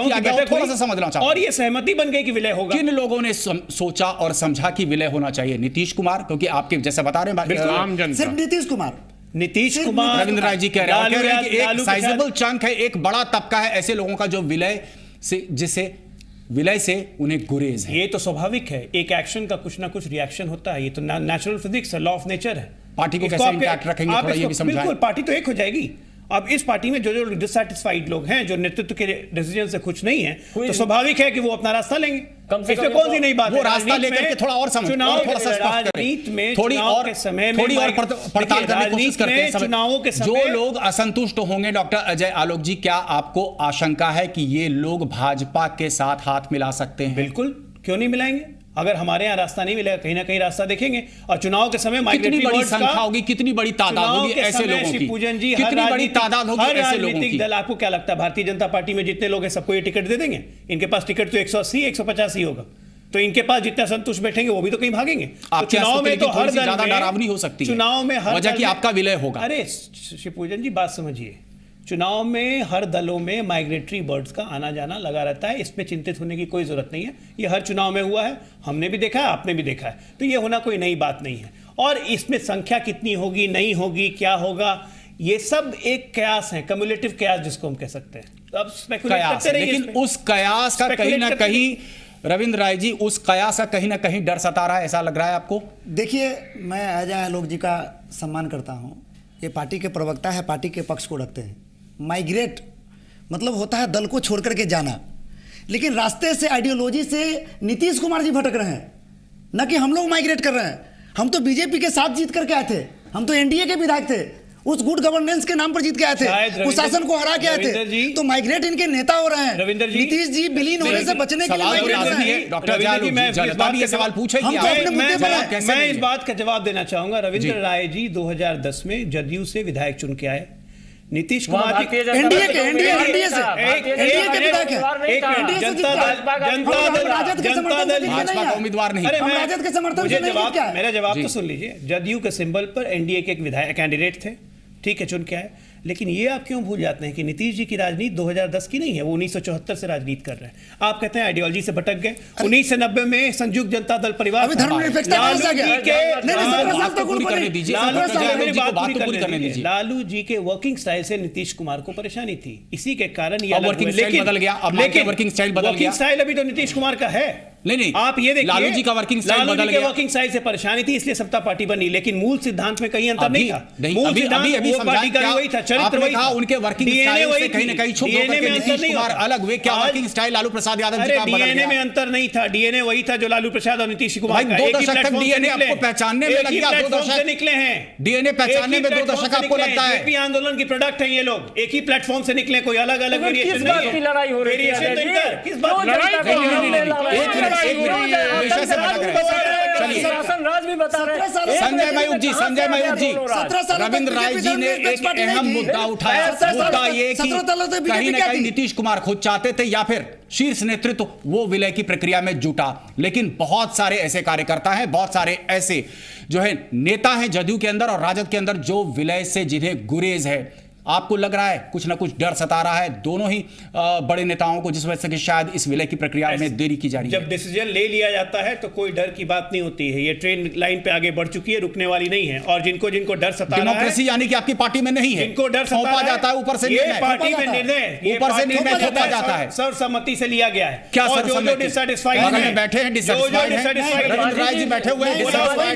की बैठक और ये सहमति बन गई कि विलय होगा। किन लोगों ने सोचा और समझा कि विलय होना चाहिए? नीतीश कुमार, क्योंकि आपके जैसे बता रहे हैं सिर्फ नीतीश कुमार, रविंद्र राय जी कह रहे हैं कि एक साइजेबल चंक है, एक बड़ा तबका है ऐसे लोगों का जो विलय से जिसे विलय से उन्हें गुरेज है। ये तो स्वाभाविक है, एक एक्शन का कुछ ना कुछ रिएक्शन होता है, ये तो नेचुरल फिजिक्स है, लॉ ऑफ नेचर है। पार्टी को कैसे इंटैक्ट रखेंगे, थोड़ा ये भी समझाएं। बिल्कुल, पार्टी तो एक हो जाएगी। अब इस पार्टी में जो जो डिससैटिस्फाइड लोग हैं, जो नेतृत्व के डिसीजन से खुश नहीं है, तो स्वाभाविक है कि वो अपना रास्ता लेंगे। इसमें कौन सी नई बात है? वो रास्ता लेकर के थोड़ा और समझ, चुनाव थोड़ा सा स्पष्ट करें, थोड़ी और समय थोड़ी और पड़ताल करने की कोशिश करते हैं। चुनावों के जो लोग असंतुष्ट होंगे डॉक्टर अजय आलोक जी, क्या आपको आशंका है कि ये लोग भाजपा के साथ हाथ मिला सकते हैं? बिल्कुल, क्यों नहीं मिलाएंगे? अगर हमारे यहाँ रास्ता नहीं मिलेगा, कहीं ना कहीं रास्ता देखेंगे। और चुनाव के समय कितनी बड़ी संख्या होगी, कितनी बड़ी तादाद होगी ऐसे लोगों की? पूजन जी, कितनी बड़ी तादाद होगी ऐसे लोगों की? दल, आपको क्या लगता है भारतीय जनता पार्टी में जितने लोग हैं सबको ये टिकट दे देंगे? इनके पास टिकट तो 180 150 ही होगा, तो इनके पास जितना संतुष्ट बैठेंगे वो भी तो कहीं भागेंगे। तो चुनाव में तो हर दल ज्यादा डरावनी हो सकती है चुनाव में हर वजह कि आपका विलय होगा। अरे शिवपूजन जी, बात समझिए, चुनाव में हर दलों में माइग्रेटरी बर्ड्स का आना जाना लगा रहता है, इसमें चिंतित होने की कोई जरूरत नहीं है। ये हर चुनाव में हुआ है, हमने भी देखा है, आपने भी देखा है, तो ये होना कोई नई बात नहीं है। और इसमें संख्या कितनी होगी, नहीं होगी, क्या होगा, ये सब एक कयास है, कम्युलेटिव कयास जिसको हम कह सकते हैं। तो अब स्पेकुलेट करते रहिए, लेकिन उस कयास का कहीं ना कहीं रविंद्र राय जी, उस कयास का कहीं ना कहीं डर सता रहा है, ऐसा लग रहा है आपको? देखिए, मैं अजय आलोक जी का सम्मान करता हूँ, ये पार्टी के प्रवक्ता है, पार्टी के पक्ष को रखते हैं। माइग्रेट मतलब होता है दल को छोड़ करके जाना, लेकिन रास्ते से, आइडियोलॉजी से नीतीश कुमार जी भटक रहे हैं, न कि हम लोग माइग्रेट कर रहे हैं। हम तो बीजेपी के साथ जीत करके आए थे, हम तो एनडीए के विधायक थे, उस गुड गवर्नेंस के नाम पर जीत के आए थे, उस शासन को हरा के आए थे। तो माइग्रेट इनके नेता हो रहे हैं। नीतीश जी विलीन होने से बचने के लिए माइग्रेट हो रहे हैं। डॉक्टर जनता भी ये सवाल पूछेगी, मैं इस बात का जवाब देना चाहूंगा। रविंद्र राय जी 2010 में जदयू से विधायक चुन के आए, नीतीश कुमार जी एनडीए के विधायक है, जनता दल भाजपा का उम्मीदवार नहीं। राजद के समर्थन से नहीं जीत के आए। मेरा जवाब तो सुन लीजिए। जदयू के सिंबल पर एनडीए के एक विधायक कैंडिडेट थे, ठीक है, चुन के आए। लेकिन ये आप क्यों भूल जाते हैं कि नीतीश जी की राजनीति 2010 की नहीं है, वो 1974 से राजनीति कर रहे हैं। आप कहते हैं आइडियोलॉजी से भटक गए। 1990 में संयुक्त जनता दल परिवार लालू जी के वर्किंग स्टाइल से नीतीश कुमार को परेशानी थी, इसी के कारण ये वर्किंग स्टाइल बदल गया। लेकिन वर्किंग स्टाइल अभी तो नीतीश कुमार का है। नहीं, आप ये देखिए, लालू जी का वर्किंग स्टाइल बदल गया। वर्किंग स्टाइल से परेशानी थी, इसलिए सत्ता पार्टी बनी, लेकिन मूल सिद्धांत में कहीं अंतर नहीं था। मूल सिद्धांत पार्टी का वही था, चरित्र वही था। उनके वर्किंग स्टाइल से कहीं ना कहीं छुप होकर के नीतीश कुमार अलग हुए। क्या वर्किंग स्टाइल लालू प्रसाद यादव जी का बदल गया? डीएनए में अंतर नहीं था, डीएनए वही था जो लालू प्रसाद और नीतीश कुमार का। 2 दशक तक डीएनए आपको पहचानने में लग गया, 2 दशक निकले हैं। डीएनए पहचानने में 2 दशक आपको लगता है? एपी आंदोलन की प्रोडक्ट है ये लोग, एक ही प्लेटफॉर्म से निकले, कोई अलग अलग वेरिएशन नहीं है। लड़ाई हो रही है, किस बात की लड़ाई? राज भी बता रहे हैं। संजय मयूख जी, रविंद्र राय जी ने एक अहम मुद्दा उठाया। मुद्दा ये कि कहीं ना कहीं नीतीश कुमार खुद चाहते थे या फिर शीर्ष नेतृत्व वो विलय की प्रक्रिया में जुटा, लेकिन बहुत सारे ऐसे कार्यकर्ता हैं, बहुत सारे ऐसे जो है नेता हैं जदयू के अंदर और राजद के अंदर जो विलय से जिन्हें गुरेज है। आपको लग रहा है कुछ ना कुछ डर सता रहा है दोनों ही बड़े नेताओं को, जिस वजह से कि शायद इस विलय की प्रक्रिया में देरी की जा रही है? जब डिसीजन ले लिया जाता है तो कोई डर की बात नहीं होती है। ये ट्रेन लाइन पे आगे बढ़ चुकी है, रुकने वाली नहीं है। और जिनको जिनको डर सता रहा है, डेमोक्रेसी यानी कि आपकी पार्टी में नहीं है, जिनको डर सौंपा जाता है ऊपर से, पार्टी में निर्णय ऊपर से निर्णय थोपा जाता है, सर्वसम्मति से लिया गया है। क्या जो डिससैटिस्फाइड हैं, बैठे हैं डिससैटिस्फाइड हैं, रविंद्र राय जी बैठे हुए हैं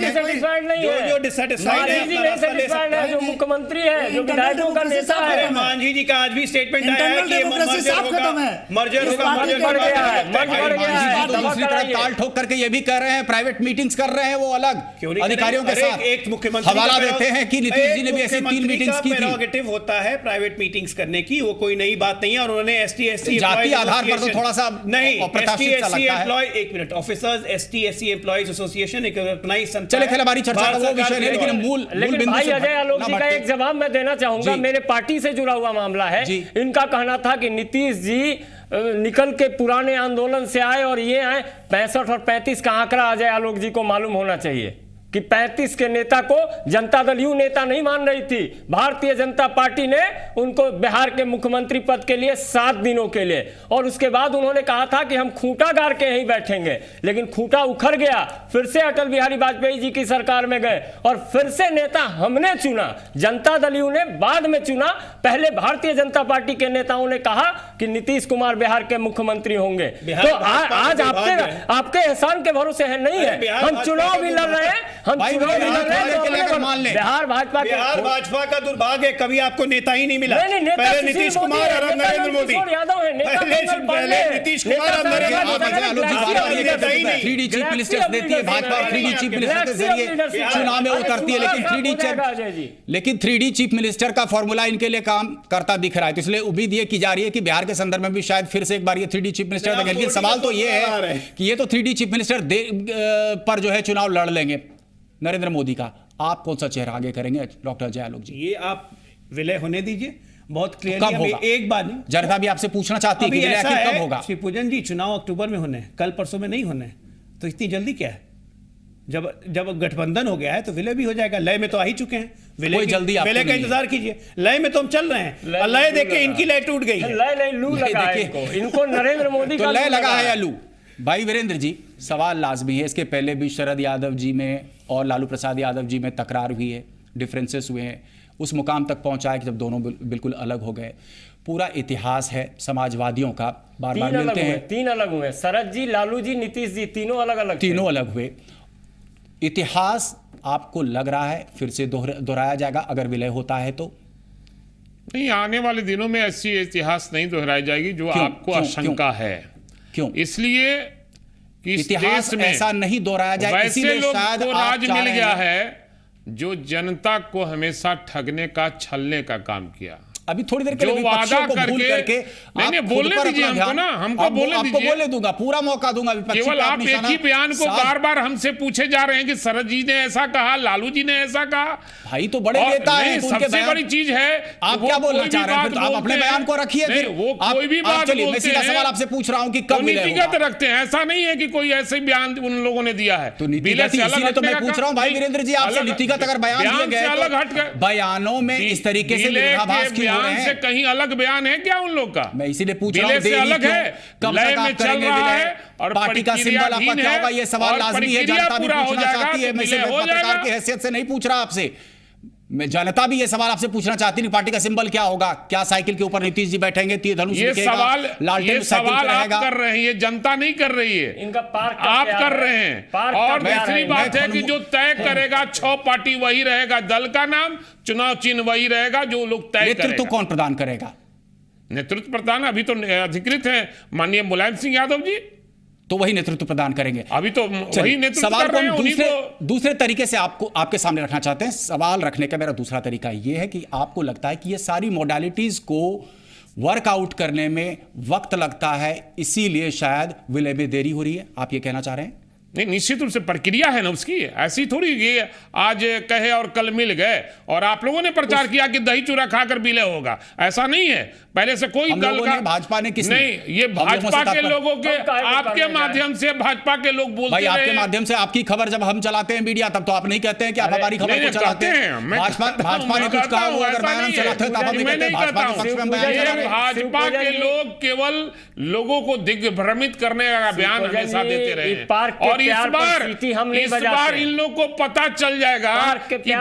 डिससैटिस्फाइड नहीं है, जो डिससैटिस्फाइड है, जो मुख्यमंत्री है, जो विधायकों का नेता है। मांझी जी का आज भी स्टेटमेंट आया है कि मर्जर दूसरी तरफ ताल ठोक करके ये भी कह रहे हैं प्राइवेट मीटिंग्स कर रहे हैं वो अलग अधिकारियों के साथ। एक मुख्यमंत्री हवाला देते हैं कि नीतीश जी ने भी ऐसी 3 मीटिंग्स की थी। प्रेरोगेटिव होता है प्राइवेट मीटिंग्स करने की, वो कोई नई बात नहीं है। और उन्होंने एसटी एससी जाति आधार पर तो थोड़ा सा नहीं, एसटी एससी एम्प्लॉय, एक minute, officers ST SC employees association एक ऑर्गेनाइज संस्था। चले हमारी चर्चा का वो विषय नहीं, लेकिन मूल बिंदु से अजय आलोक जी का एक जवाब मैं देना चाहूंगा। मेरे पार्टी से जुड़ा हुआ मामला है। इनका कहना था कि नीतीश जी निकल के पुराने आंदोलन से आए और ये आए। 65 और 35 का आंकड़ा अजय आलोक जी को मालूम होना चाहिए कि 35 के नेता को जनता दल यूं नेता नहीं मान रही थी। भारतीय जनता पार्टी ने उनको बिहार के मुख्यमंत्री पद के लिए 7 दिनों के लिए, और उसके बाद उन्होंने कहा था कि हम खूंटा गाड़ के यहीं बैठेंगे, लेकिन खूंटा उखड़ गया। फिर से अटल बिहारी वाजपेयी जी की सरकार में गए और फिर से नेता हमने चुना, जनता दल यूं ने बाद में चुना। पहले भारतीय जनता पार्टी के नेताओं ने कहा कि नीतीश कुमार बिहार के मुख्यमंत्री होंगे। तो आज आपके एहसान के भरोसे है नहीं है। हम चुनाव भी लड़ रहे हैं, बिहार भाजपा का दुर्भाग्य, कभी आपको नेता ही नहीं मिला। पहले नीतीश कुमार और अब नरेंद्र मोदी। यादव है पहले नीतीश कुमार और Narendra Modi. 3D chief minister देती है भाजपा, 3D चीफ मिनिस्टर के जरिए चुनाव में उतरती है, लेकिन 3D चीफ मिनिस्टर का फॉर्मूला इनके लिए काम करता दिख रहा है। तो इसलिए उम्मीद ये की जा रही है कि बिहार के संदर्भ में भी शायद फिर से एक बार ये 3D चीफ मिनिस्टर देंगे। लेकिन सवाल तो ये है कि ये तो 3D चीफ मिनिस्टर पर जो है चुनाव लड़ लेंगे नरेंद्र मोदी का, आप कौन सा चेहरा आगे करेंगे डॉक्टर जय आलोक जी? ये आप विलय होने दीजिए, बहुत क्लियर कब होगा? एक बात नहीं, जनता भी आपसे पूछना चाहती है कि विलय आखिर कब होगा? श्री पूजन जी, चुनाव अक्टूबर में होने, कल परसों में नहीं होने, तो इतनी जल्दी क्या है? जब गठबंधन हो गया है तो विलय भी हो जाएगा। लय में तो आ ही चुके हैं, विलय का इंतजार कीजिए। लय में तो हम चल रहे हैं, और लय देख के इनकी लय टूट गई है। लय नहीं, लू लगा है इनको नरेंद्र मोदी का लय लगा है या लू? भाई वीरेंद्र जी, सवाल लाजमी है। इसके पहले भी शरद यादव जी में और लालू प्रसाद यादव जी में तकरार हुई है, डिफरेंसेस हुए हैं, उस मुकाम तक पहुंचा है कि जब दोनों बिल्कुल अलग हो गए। पूरा इतिहास है समाजवादियों का, बार बार मिलते हैं। 3 अलग हुए, शरद जी, लालू जी, नीतीश जी, तीनों अलग हुए। इतिहास आपको लग रहा है फिर से दोहराया जाएगा अगर विलय होता है तो? नहीं, आने वाले दिनों में ऐसी इतिहास नहीं दोहराई जाएगी जो आपको आशंका है। क्यों? इसलिए कि इतिहास में ऐसा नहीं दोहराया जाए, वैसे लोग को राज मिल गया है जो जनता को हमेशा ठगने का, छलने का काम किया। अभी थोड़ी देर के लिए वादा करके नहीं बोलने दीजिए हमको ना, हमको बोलने दीजिए, बोलने दूंगा, पूरा मौका दूंगा। केवल आप एक ही बयान को बार बार हमसे पूछे जा रहे हैं कि शरद जी ने ऐसा कहा, लालू जी ने ऐसा कहा। भाई तो बड़े नेता हैं, सबसे बड़ी चीज है आप क्या बोलना चाह रहे हैं? आप अपने बयान को रखिए, फिर वो कोई भी बात बोलते हैं। मैं सीधा सवाल आपसे पूछ रहा हूं कि कब नीतिगत रखते हैं, ऐसा नहीं है कि कोई ऐसे बयान उन लोगों ने दिया है। तो नीतिगत इसीलिए तो मैं पूछ रहा हूं भाई वीरेंद्र जी आपसे, नीतिगत अगर बयान दिए गए बयानों में इस तरीके से विरोधाभास क्यों हो रहे हैं? कहीं अलग बयान है क्या उन लोग का? मैं इसीलिए पूछ रहा हूं, से अलग है, लय में चल रहा है और पार्टी का सिंबल आपका क्या होगा? ये सवाल लाजमी है, जनता भी पूछना चाहती है। मैं सिर्फ पत्रकार की हैसियत से नहीं पूछ रहा आपसे, मैं जनता भी ये सवाल आपसे पूछना चाहती है, पार्टी का सिंबल क्या होगा? क्या साइकिल के ऊपर नीतीश जी बैठेंगे, तीर धनुष दिखेगा, लालटेन सवाल आप कर रहे हैं, ये जनता नहीं कर रही है, इनका आप कर रहे हैं। और दूसरी बात है कि जो तय करेगा 6 पार्टी वही रहेगा, दल का नाम, चुनाव चिन्ह वही रहेगा, जो लोग तय करेंगे। नेतृत्व कौन प्रदान करेगा? नेतृत्व प्रदान अभी तो अधिकृत है माननीय मुलायम सिंह यादव जी, तो वही नेतृत्व प्रदान करेंगे। अभी तो वही नेतृत्व सवाल कर रहे हैं। दूसरे तरीके से आपके सामने रखना चाहते हैं। सवाल रखने का मेरा दूसरा तरीका यह है कि आपको लगता है कि ये सारी मॉडलिटीज को वर्कआउट करने में वक्त लगता है, इसीलिए शायद विलय में देरी हो रही है, आप ये कहना चाह रहे हैं? नहीं, निश्चित रूप से प्रक्रिया है ना उसकी, ऐसी थोड़ी ये आज कहे और कल मिल गए और आप लोगों ने प्रचार किया कि दही चूरा खाकर विलय होगा, ऐसा नहीं है। पहले से कोई दल का, भाजपा ने किसी नहीं, ये भाजपा के लोगों के आपके माध्यम से भाजपा के लोग बोलते हैं। आपके माध्यम से आपकी खबर जब हम चलाते हैं मीडिया, तब तो आप नहीं कहते हैं कि आप हमारी खबर को चलाते हैं। भाजपा ने कुछ कहा, वो अगर बयान चलाते हैं तो आप नहीं कहते भाजपा के पक्ष में बयान चला रहे हैं। भाजपा के लोग केवल लोगों को दिग्भ्रमित करने का बयान हमेशा देते रहे, और इस बार इन लोग को पता चल जाएगा कि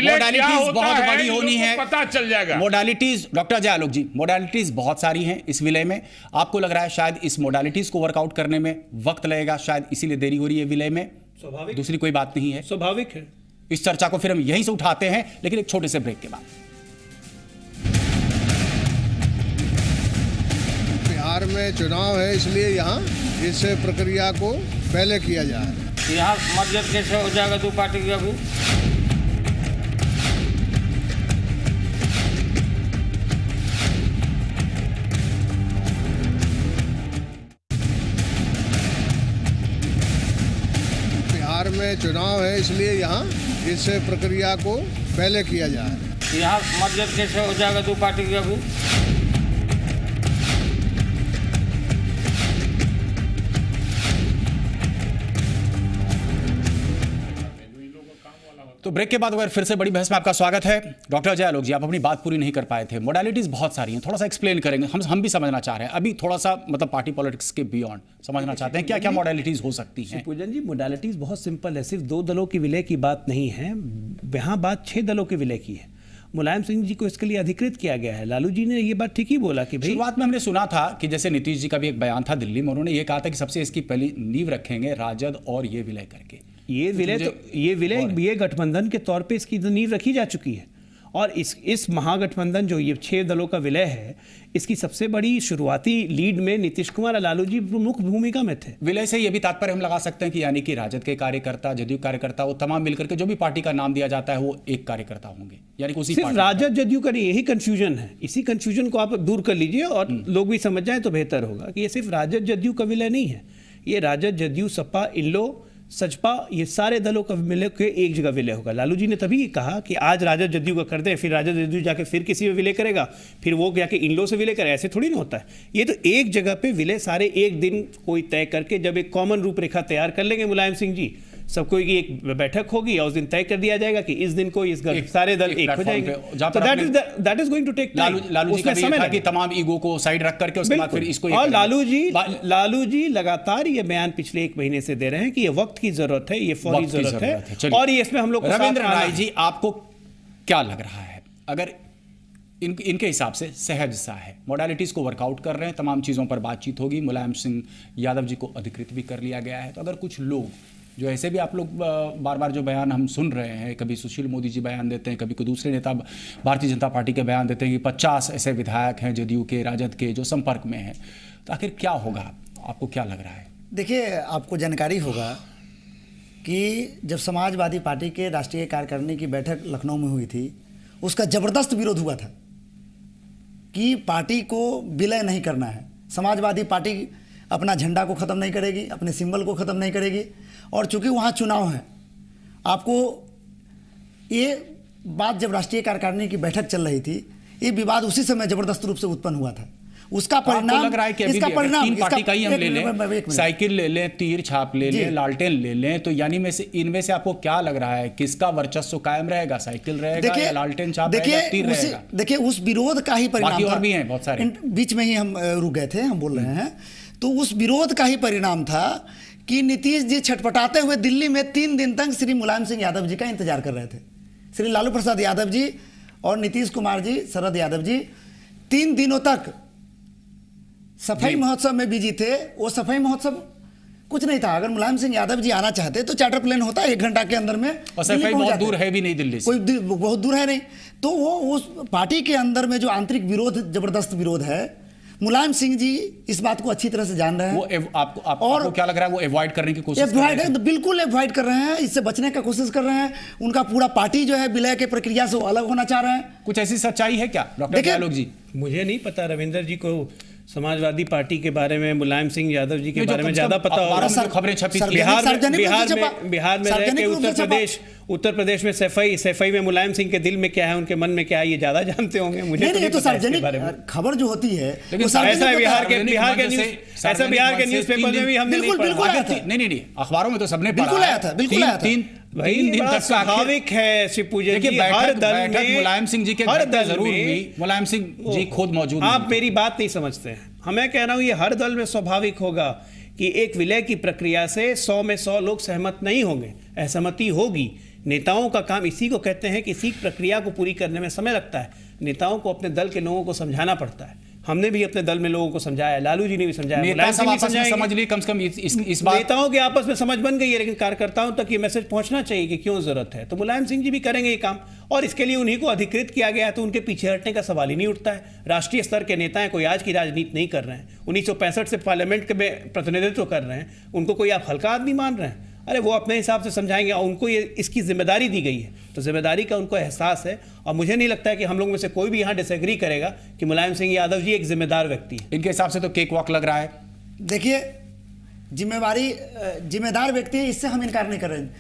मोडालिटीज बहुत बड़ी होनी है, पता चल जाएगा। मोडालिटीज डॉक्टर जय आलोक जी, मोडालिटीज बहुत सारी हैं इस विलय में, आपको लग रहा है शायद इस मोडालिटीज को वर्कआउट करने में वक्त लगेगा, शायद इसीलिए देरी हो रही है विलय में? स्वाभाविक, दूसरी कोई बात नहीं है, स्वाभाविक है। इस चर्चा को फिर हम यहीं से उठाते हैं, लेकिन एक छोटे से ब्रेक के बाद। बिहार में चुनाव है, इसलिए यहाँ इस प्रक्रिया को पहले किया जाए। यहाँ मतगणना कैसे हो जाएगा 2 पार्टी का भी? बिहार में चुनाव है, इसलिए यहाँ इस प्रक्रिया को पहले किया जाए। यहाँ मतगणना कैसे हो जाएगा 2 पार्टी का भी? तो ब्रेक के बाद अगर फिर से बड़ी बहस में आपका स्वागत है। डॉक्टर जय आलोक जी, आप अपनी बात पूरी नहीं कर पाए थे, मोडालिटीज बहुत सारी हैं, थोड़ा सा एक्सप्लेन करेंगे? हम भी समझना चाह रहे हैं, अभी थोड़ा सा मतलब पार्टी पॉलिटिक्स के बियॉन्ड समझना चाहते हैं, क्या क्या मोडालिटीज हो सकती हैं? पूजन जी, मोडालिटीज बहुत सिंपल है, सिर्फ 2 दलों की विलय की बात नहीं है, यहाँ बात 6 दलों के विलय की है। मुलायम सिंह जी को इसके लिए अधिकृत किया गया है। लालू जी ने ये बात ठीक ही बोला कि भाई, शुरुआत में हमने सुना था कि जैसे नीतीश जी का भी एक बयान था दिल्ली में, उन्होंने ये कहा था कि सबसे इसकी पहली नींव रखेंगे राजद और ये विलय करके। ये गठबंधन के तौर पे इसकी नींव रखी जा चुकी है और इस महागठबंधन जो ये 6 दलों का विलय है, इसकी सबसे बड़ी शुरुआती लीड में नीतीश कुमार और लालू जी प्रमुख भूमिका में थे। विलय से ये भी तात्पर्य हम लगा सकते हैं कि यानी कि राजद के कार्यकर्ता, जदयू कार्यकर्ता, वो तमाम मिलकर के जो भी पार्टी का नाम दिया जाता है वो एक कार्यकर्ता होंगे, यानी कि उसी सिर्फ राजद जदयू का यही कंफ्यूजन है। इसी कंफ्यूजन को आप दूर कर लीजिए और लोग भी समझ जाएं तो बेहतर होगा कि ये सिर्फ राजद जदयू का विलय नहीं है, ये राजद जदयू सपा इल्लो सचपा ये सारे दलों का मिले के एक जगह विलय होगा। लालू जी ने तभी कहा कि आज राजद जदयू का कर दे, फिर राजद जदयू जाके फिर किसी में विलय करेगा, फिर वो जाके इन लोगों से विलय करेगा, ऐसे थोड़ी ना होता है। ये तो एक जगह पे विलय सारे एक दिन कोई तय करके जब एक कॉमन रूपरेखा तैयार कर लेंगे मुलायम सिंह जी, सबको की एक बैठक होगी और उस दिन तय कर दिया जाएगा कि इस दिन को इस सारे दल एक हो जाएंगे। तो that is going to take time. Lalu ji का समय था कि तमाम ईगो को साइड रख करके उसके बाद फिर इसको, और लालू जी लगातार ये बयान पिछले 1 महीने से दे रहे हैं कि ये वक्त की जरूरत है, ये फौरी जरूरत है और ये इसमें हम लोग रविंद्र राय जी, आपको क्या लग रहा है, अगर इनके हिसाब से सहज सा है, मॉडलिटीज़ को वर्कआउट कर रहे हैं, तमाम चीज़ों पर बातचीत होगी, मुलायम सिंह यादव जी को अधिकृत भी कर लिया गया है, तो अगर कुछ लोग जो ऐसे भी आप लोग बार बार जो बयान हम सुन रहे हैं, कभी सुशील मोदी जी बयान देते हैं, कभी कोई दूसरे नेता भारतीय जनता पार्टी के बयान देते हैं कि 50 ऐसे विधायक हैं जदयू के, राजद के जो संपर्क में हैं, तो आखिर क्या होगा, आपको क्या लग रहा है? देखिए, आपको जानकारी होगा कि जब समाजवादी पार्टी के राष्ट्रीय कार्यकारिणी की बैठक लखनऊ में हुई थी, उसका ज़बरदस्त विरोध हुआ था कि पार्टी को विलय नहीं करना है। समाजवादी पार्टी अपना झंडा को ख़त्म नहीं करेगी, अपने सिंबल को ख़त्म नहीं करेगी, और चूंकि वहाँ चुनाव है, आपको ये बात जब राष्ट्रीय कार्यकारिणी की बैठक चल रही थी, ये विवाद उसी समय जबरदस्त रूप से उत्पन्न हुआ था। उसका परिणाम लग रहा है कि इसका परिणाम तीन पार्टी का ही हम ले लें, साइकिल ले लें, तीर छाप ले लें, लालटेन ले लें, तो यानी में से इनमें से आपको क्या लग रहा है, किसका वर्चस्व कायम रहेगा, साइकिल रहेगा या लालटेन छाप रहेगा, तीर रहेगा? देखिए, उस विरोध का ही परिणाम और भी हैं बहुत सारे, बीच में ही हम रुक गए थे, हम बोल रहे हैं, तो उस विरोध का ही परिणाम था कि नीतीश जी छटपटाते हुए दिल्ली में 3 दिन तक श्री मुलायम सिंह यादव जी का इंतजार कर रहे थे। श्री लालू प्रसाद यादव जी और नीतीश कुमार जी, शरद यादव जी 3 दिनों तक सफाई महोत्सव में बिजी थे। वो सफाई महोत्सव कुछ नहीं था, अगर मुलायम सिंह यादव जी आना चाहते तो चार्टर प्लेन होता 1 घंटा के अंदर में, और सफाई बहुत दूर है भी नहीं दिल्ली से, कोई बहुत दूर है नहीं। तो वो उस पार्टी के अंदर में जो आंतरिक विरोध, जबरदस्त विरोध है, मुलायम सिंह जी इस बात को अच्छी तरह से जान रहे हैं। वो आपको क्या लग रहा है, वो अवॉइड करने की कोशिश कर रहे हैं? बिल्कुल अवॉइड कर रहे हैं, इससे बचने का कोशिश कर रहे हैं। उनका पूरा पार्टी जो है विलय के प्रक्रिया से वो अलग होना चाह रहे हैं। कुछ ऐसी सच्चाई है क्या डॉक्टर गहलोत जी? मुझे नहीं पता, रविंदर जी को समाजवादी पार्टी के बारे में, मुलायम सिंह यादव जी के बारे में ज्यादा पता होगा। खबरें छपी बिहार में रह के उत्तर प्रदेश में सफाई में मुलायम सिंह के दिल में क्या है, उनके मन में क्या है, ये ज्यादा जानते होंगे। मुझे नहीं, तो सार्वजनिक खबर जो होती है, ऐसा बिहार के न्यूज़पेपर में भी हमने नहीं, अखबारों में तो सबने बिल्कुल आया था, बिल्कुल आया था। 3 दिन तक स्वाभाविक है शिवपूजन जी, हर दल में मुलायम सिंह जी के हर दल जरूर हुई, मुलायम सिंह जी खुद मौजूद। आप मेरी बात नहीं समझते हैं। हमें कह रहा हूं, ये हर दल में स्वाभाविक होगा कि एक विलय की प्रक्रिया से 100 में 100 लोग सहमत नहीं होंगे, असहमति होगी। नेताओं का काम इसी को कहते हैं कि इसी प्रक्रिया को पूरी करने में समय लगता है। नेताओं को अपने दल के लोगों को समझाना पड़ता है। हमने भी अपने दल में लोगों को समझाया, लालू जी ने भी समझाया, समझ ली कम से कम इस बात। नेताओं के आपस में समझ बन गई है, लेकिन कार्यकर्ताओं तक ये मैसेज पहुंचना चाहिए कि क्यों जरूरत है। तो मुलायम सिंह जी भी करेंगे ये काम, और इसके लिए उन्हीं को अधिकृत किया गया है, तो उनके पीछे हटने का सवाल ही नहीं उठता है। राष्ट्रीय स्तर के नेता हैं, कोई आज की राजनीति नहीं कर रहे हैं, 1965 से पार्लियामेंट में प्रतिनिधित्व कर रहे हैं, उनको कोई आप हल्का आदमी मान रहे हैं? अरे वो अपने हिसाब से समझाएंगे, और उनको ये इसकी जिम्मेदारी दी गई है, तो जिम्मेदारी का उनको एहसास है। और मुझे नहीं लगता है कि हम लोग में से कोई भी यहाँ डिसएग्री करेगा कि मुलायम सिंह यादव जी एक जिम्मेदार व्यक्ति है। इनके हिसाब से तो केक वॉक लग रहा है। देखिए, जिम्मेदार व्यक्ति है, इससे हम इनकार नहीं कर रहे हैं।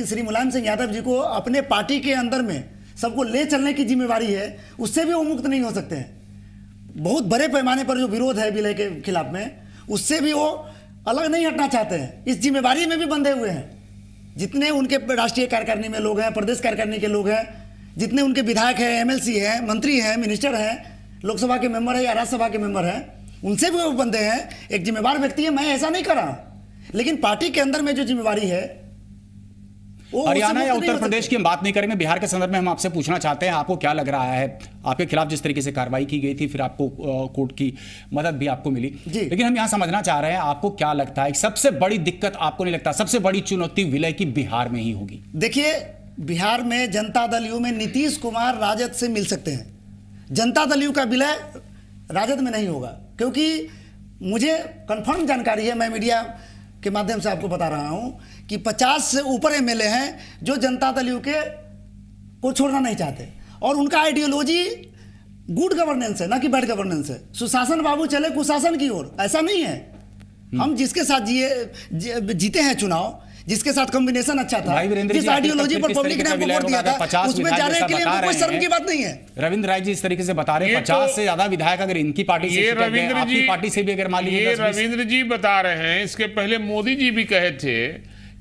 श्री मुलायम सिंह यादव जी को अपने पार्टी के अंदर में सबको ले चलने की जिम्मेवारी है, उससे भी वो मुक्त नहीं हो सकते हैं। बहुत बड़े पैमाने पर जो विरोध है विलय के खिलाफ में, उससे भी वो अलग नहीं हटना चाहते हैं, इस जिम्मेवारी में भी बंधे हुए हैं। जितने उनके राष्ट्रीय कार्यकारिणी में लोग हैं, प्रदेश कार्यकारिणी के लोग हैं, जितने उनके विधायक हैं, एमएलसी हैं, मंत्री हैं, मिनिस्टर हैं, लोकसभा के मेंबर हैं या राज्यसभा के मेंबर हैं, उनसे भी वो बंधे हैं। एक जिम्मेवार व्यक्ति है, मैं ऐसा नहीं कर रहा, लेकिन पार्टी के अंदर में जो जिम्मेवारी है हरियाणा या उत्तर प्रदेश की हम बात नहीं करेंगे, बिहार के संदर्भ में हम आपसे पूछना चाहते हैं, आपको क्या लग रहा है, आपके खिलाफ जिस तरीके से कार्रवाई की गई थी, फिर आपको कोर्ट की मदद भी आपको मिली, लेकिन हम यहाँ समझना चाह रहे हैं आपको क्या लगता है सबसे बड़ी दिक्कत, आपको नहीं लगता सबसे बड़ी चुनौती विलय की बिहार में ही होगी? देखिए, बिहार में जनता दल यू में नीतीश कुमार राजद से मिल सकते हैं, जनता दल यू का विलय राजद में नहीं होगा, क्योंकि मुझे कंफर्म जानकारी है, मैं मीडिया के माध्यम से आपको बता रहा हूं कि 50 से ऊपर एमएलए हैं जो जनता दल यू के को छोड़ना नहीं चाहते, और उनका आइडियोलॉजी गुड गवर्नेंस है, ना कि बैड गवर्नेंस है। सुशासन बाबू चले कुशासन की ओर, ऐसा नहीं है। हम जिसके साथ जीते हैं चुनाव, जिसके साथ कॉम्बिनेशन अच्छा था, जिस आइडियोलॉजी पर पब्लिक ने हमको वोट दिया था, उसमें जाने के लिए कोई शर्म की बात नहीं है। रविंद्र राय जी इस तरीके से बता रहे हैं 50 से ज्यादा विधायक अगर इनकी पार्टी से आपकी पार्टी से भी अगर मान लीजिए, रविंद्र जी बता रहे हैं, इसके पहले मोदी जी भी कहे थे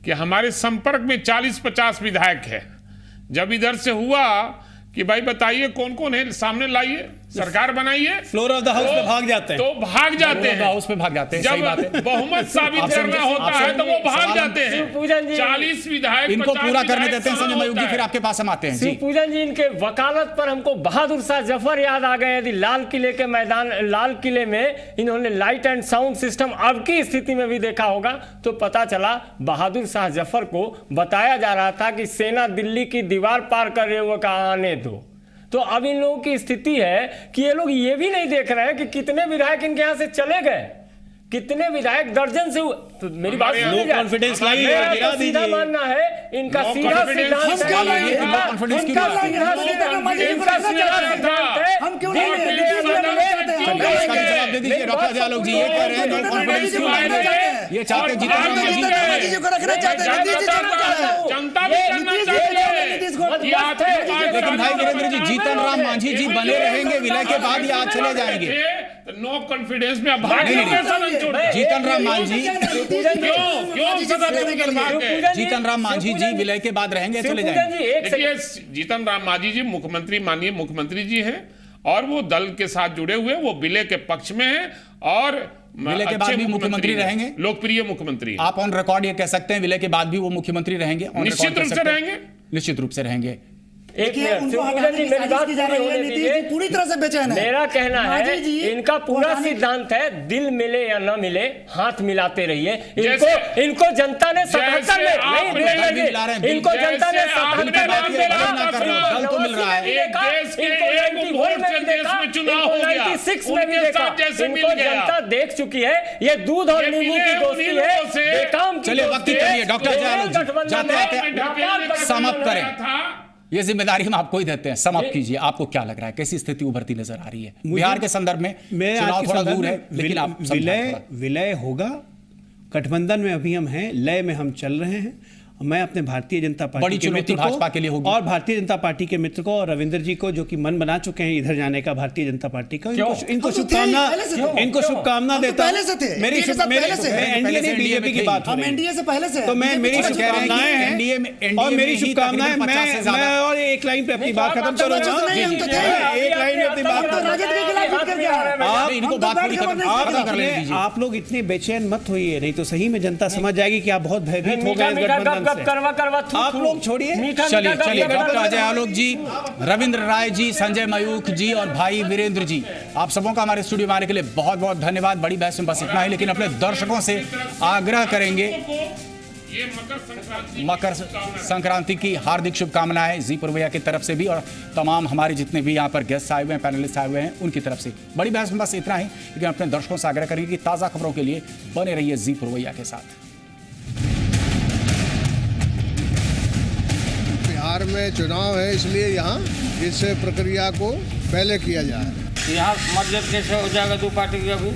कि हमारे संपर्क में 40-50 विधायक है। जब इधर से हुआ कि भाई बताइए कौन कौन है, सामने लाइए, सरकार बनाइए, फ्लोर ऑफ द हाउस पे भाग जाते हैं, तो भाग जाते हैं, हाउस पे भाग जाते हैं। जब बहुमत साबित करना होता है तो वो भाग जाते हैं। 40 विधायक इनको पूरा करने देते हैं संजय मयूख जी, फिर आपके पास हम आते हैं। शिवपूजन जी, इनके वकालत पर हमको बहादुर शाह जफर याद आ गए। यदि लाल किले के मैदान, लाल किले में इन्होंने लाइट एंड साउंड सिस्टम अब की स्थिति में भी देखा होगा तो पता चला बहादुर शाह जफर को बताया जा रहा था कि सेना दिल्ली की दीवार पार कर रहे हुए कहा आने दो। तो अब इन लोगों की स्थिति है कि ये लोग ये भी नहीं देख रहे हैं कि कितने विधायक इनके यहां से चले गए, कितने विधायक दर्जन से। तो मेरी बात सुनिए, कॉन्फिडेंस सीधा मानना है इनका, सीधा सिद्धांत ये चाहते लेकिन भाई वीरेंद्र जी, जीतन राम मांझी जी बने रहेंगे विलय के बाद या आज चले जाएंगे? नो कॉन्फिडेंस में जीतन राम मांझी, जीतन राम मांझी जी विलय के बाद रहेंगे, चले जाएंगे? देखिए, जीतन राम मांझी जी मुख्यमंत्री, माननीय मुख्यमंत्री जी हैं और वो दल के साथ जुड़े हुए, वो विलय के पक्ष में हैं और विलय के बाद भी मुख्यमंत्री रहेंगे, लोकप्रिय मुख्यमंत्री। आप ऑन रिकॉर्ड ये कह सकते हैं विलय के बाद भी वो मुख्यमंत्री रहेंगे? निश्चित रूप से रहेंगे, निश्चित रूप से रहेंगे। पूरी तरह से बेचैन है। मेरा कहना है इनका पूरा सिद्धांत है दिल मिले या न मिले हाथ मिलाते रहिए। इनको जनता ने 77 में नहीं, इनको जनता ने 77 मिल रहा है, इनको जनता देख चुकी है। ये दूध और नींबू की दोस्ती है। चलिए वक्त करिए, डॉक्टर जयालोक जाते समाप्त करें, ये जिम्मेदारी हम आपको ही देते हैं, समाप्त कीजिए। आपको क्या लग रहा है, कैसी स्थिति उभरती नजर आ रही है बिहार के संदर्भ में? चुनाव थोड़ा दूर है, लेकिन आप विलय होगा। गठबंधन में अभी हम हैं, लय में हम चल रहे हैं। मैं अपने भारतीय जनता पार्टी के मित्र भाजपा के लिए होगी, और भारतीय जनता पार्टी के मित्र को और रविंद्र जी को, जो कि मन बना चुके हैं इधर जाने का भारतीय जनता पार्टी का, इनको शुभकामना देता हूं। मेरी एनडीए बीजेपी की बात, हम एनडीए से पहले से, तो मैं मेरी शुभकामनाएं हैं और मेरी शुभकामनाएं। मैं और एक लाइन पे अपनी बात खत्म करूंगा, एक लाइन में अपनी बात। आप लोग इतने बेचैन मत होइए, नहीं तो सही में जनता समझ जाएगी कि आप बहुत भयभीत हो गए। आप लोग छोड़िए। चलिए डॉक्टर अजय आलोक जी, रविंद्र राय जी, संजय मयूख जी और भाई वीरेंद्र जी, आप सबों का हमारे स्टूडियो में आने के लिए बहुत बहुत धन्यवाद। बड़ी बहस में बस इतना ही, लेकिन अपने दर्शकों से आग्रह करेंगे, मकर संक्रांति की हार्दिक शुभकामनाएं जी पुरवैया की तरफ से भी और तमाम हमारे जितने भी यहाँ पर गेस्ट आए हुए हैं, पैनलिस्ट आए हुए हैं, उनकी तरफ से। बड़ी बहस में बस इतना ही, लेकिन अपने दर्शकों से आग्रह करेंगे कि ताज़ा खबरों के लिए बने रहिए जी पुरवैया के साथ। बिहार में चुनाव है, इसलिए यहाँ इस प्रक्रिया को पहले किया जा रहा है। यहाँ मर्जर कैसे हो जाएगा दो पार्टी का भी?